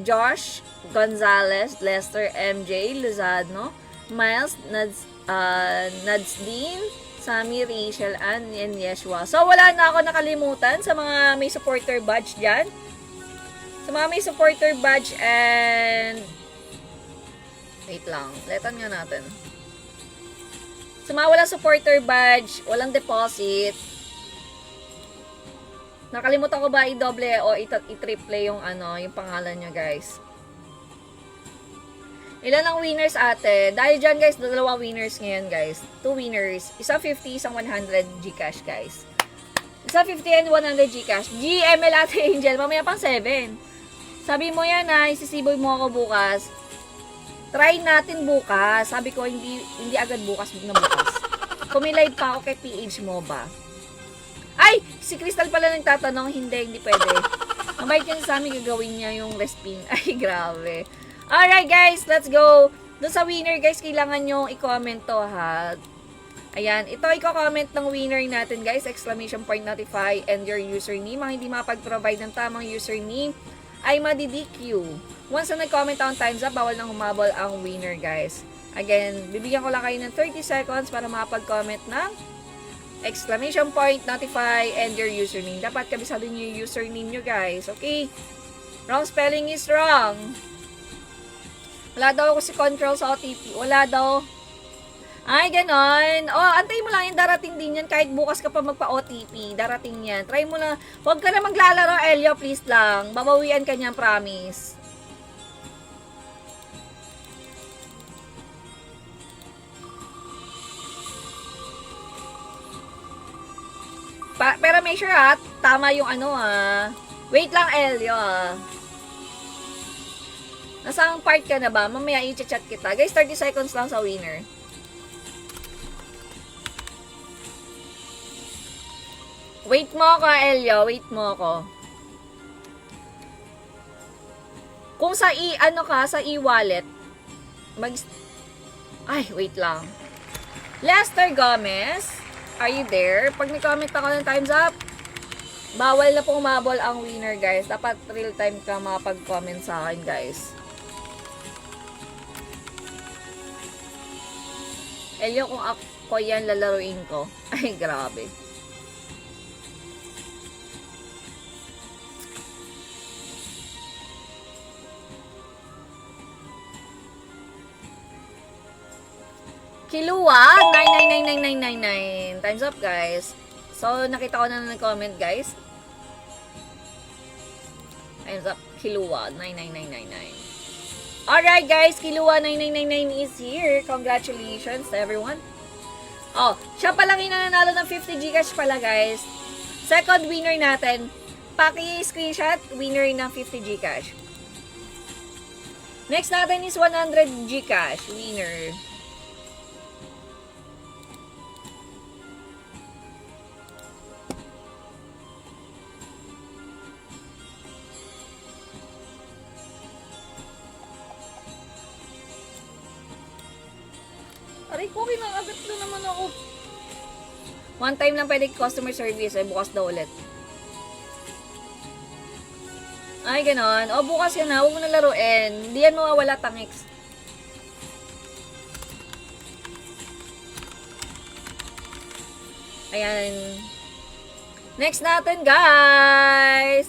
S1: Josh, Gonzalez, Lester, MJ, Luzadno, Miles, Nadsdeen, Sammy, Rachel, Ann, and Yeshua. So, wala na ako nakalimutan sa mga may supporter badge dyan. Sa mga may supporter badge and... Wait lang. Letan nga natin. Sa mga walang supporter badge, walang deposit. Nakalimutan ko ba i-double o i-triple yung yung pangalan nyo, guys. Ilan ang winners ate? Dahil dyan guys, 2 winners ngayon guys. 2 winners. Isang 50, isang 100 Gcash guys. Isang 50 and 100 Gcash. GML ate Angel, mamaya pang 7. Sabi mo yan isisiboy mo ako bukas. Try natin bukas. Sabi ko, hindi agad bukas na bukas. Kumilive pa ako kay PH mo ba? Ay! Si Crystal pala nagtatanong, hindi pwede. Mabait yun sa amin, gagawin niya yung respin. Ay, grabe. Alright guys, let's go. Doon sa winner guys, kailangan nyo i-comment to ha. Ayan, ito i-comment ng winner natin guys. Exclamation point notify and your username. Ang hindi mapag-provide ng tamang username ay madi-DQ. Once na nag-comment ang time's up, bawal nang humabol ang winner guys. Again, bibigyan ko lang kayo ng 30 seconds para makapag-comment ng exclamation point notify and your username. Dapat kabisado nyo yung username nyo guys. Okay? Wrong spelling is wrong. Wala daw ako si control sa OTP. Wala daw. Ay, ganon. Oh, antayin mo lang yan. Darating din yan. Kahit bukas ka pa magpa-OTP, darating yan. Try mo na. Huwag ka na maglalaro, Elio, please lang. Babawian ka niyan, promise. Pero make sure tama yung ano Wait lang, Elio Nasaan part ka na ba? Mamaya i-chat kita. Guys, 30 seconds lang sa winner. Wait mo ako, Elio. Wait mo ako. Kung sa sa e-wallet, Ay, wait lang. Lester Gomez, are you there? Pag nag-comment ako ng time's up, bawal na pong umabol ang winner, guys. Dapat real time ka makapag-comment sa akin, guys. Elio, kung ako yan, lalaruin ko. Ay, grabe. Kilua, 9999999. Time's up, guys. So, nakita ko na nag-comment, guys. Time's up. Kilua, 99999. Alright, guys. Kilua 9999 is here. Congratulations to everyone. Oh, siya pala yung nananalo ng 50 Gcash pala, guys. Second winner natin. Paki-screenshot, winner ng 50 Gcash. Next natin is 100 Gcash, winner. Aray ko, kinakagat na naman ako. One time lang pwede customer service. Ay, bukas daw ulit. Ay, ganon. O, bukas yan ha. Huwag mo na laruin. Hindi yan mawawala, tangix. Ayan. Next natin, guys.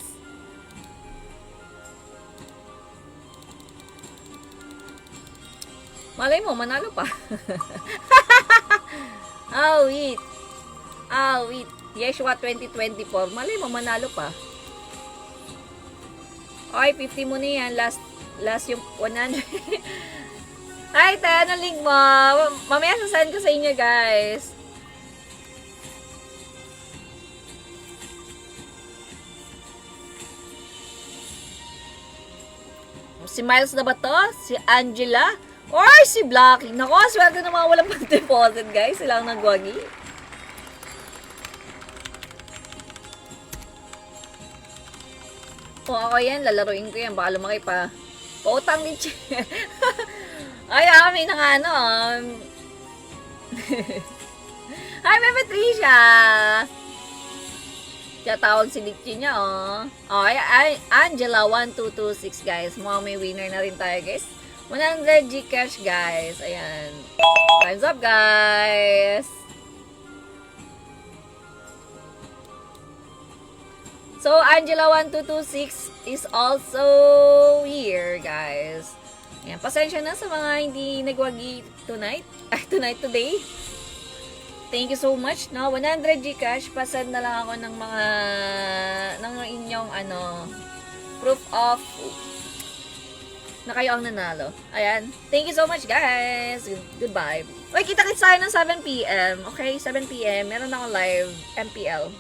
S1: Malay mo, manalo pa. Oh, wait. Oh, wait. Yeshua 2024. Malay mo, manalo pa. Okay, 50 mo na yan. Last yung 100. Ay, tayo na link mo. Mamaya sasend ko sa inyo, guys. Si Miles na ba to? Si Angela? Or si Blacky? Naku, swerte na mga walang pang-deposit, guys. Sila ang nagwagi. Kung ako yan, lalaruin ko yan. Baka lumaki pa. Pautang ni Che. Ay, may na nga, ano. Hi, May Patricia! Kaya tawag si Dickie niya, oh. Ay, Angela, 1226, guys. Mukhang may winner na rin tayo, guys. 100 Gcash, guys. Ayan. Time's up, guys. So, Angela 1226 is also here, guys. Ayan, pasensya na sa mga hindi nagwagi tonight. Today. Thank you so much, no? 100 Gcash, pasend na lang ako ng mga ng inyong proof of na kayo ang nanalo. Ayan. Thank you so much, guys. Goodbye. Uy, kita-kits tayo ng 7 PM. Okay, 7 PM. Meron akong live MPL.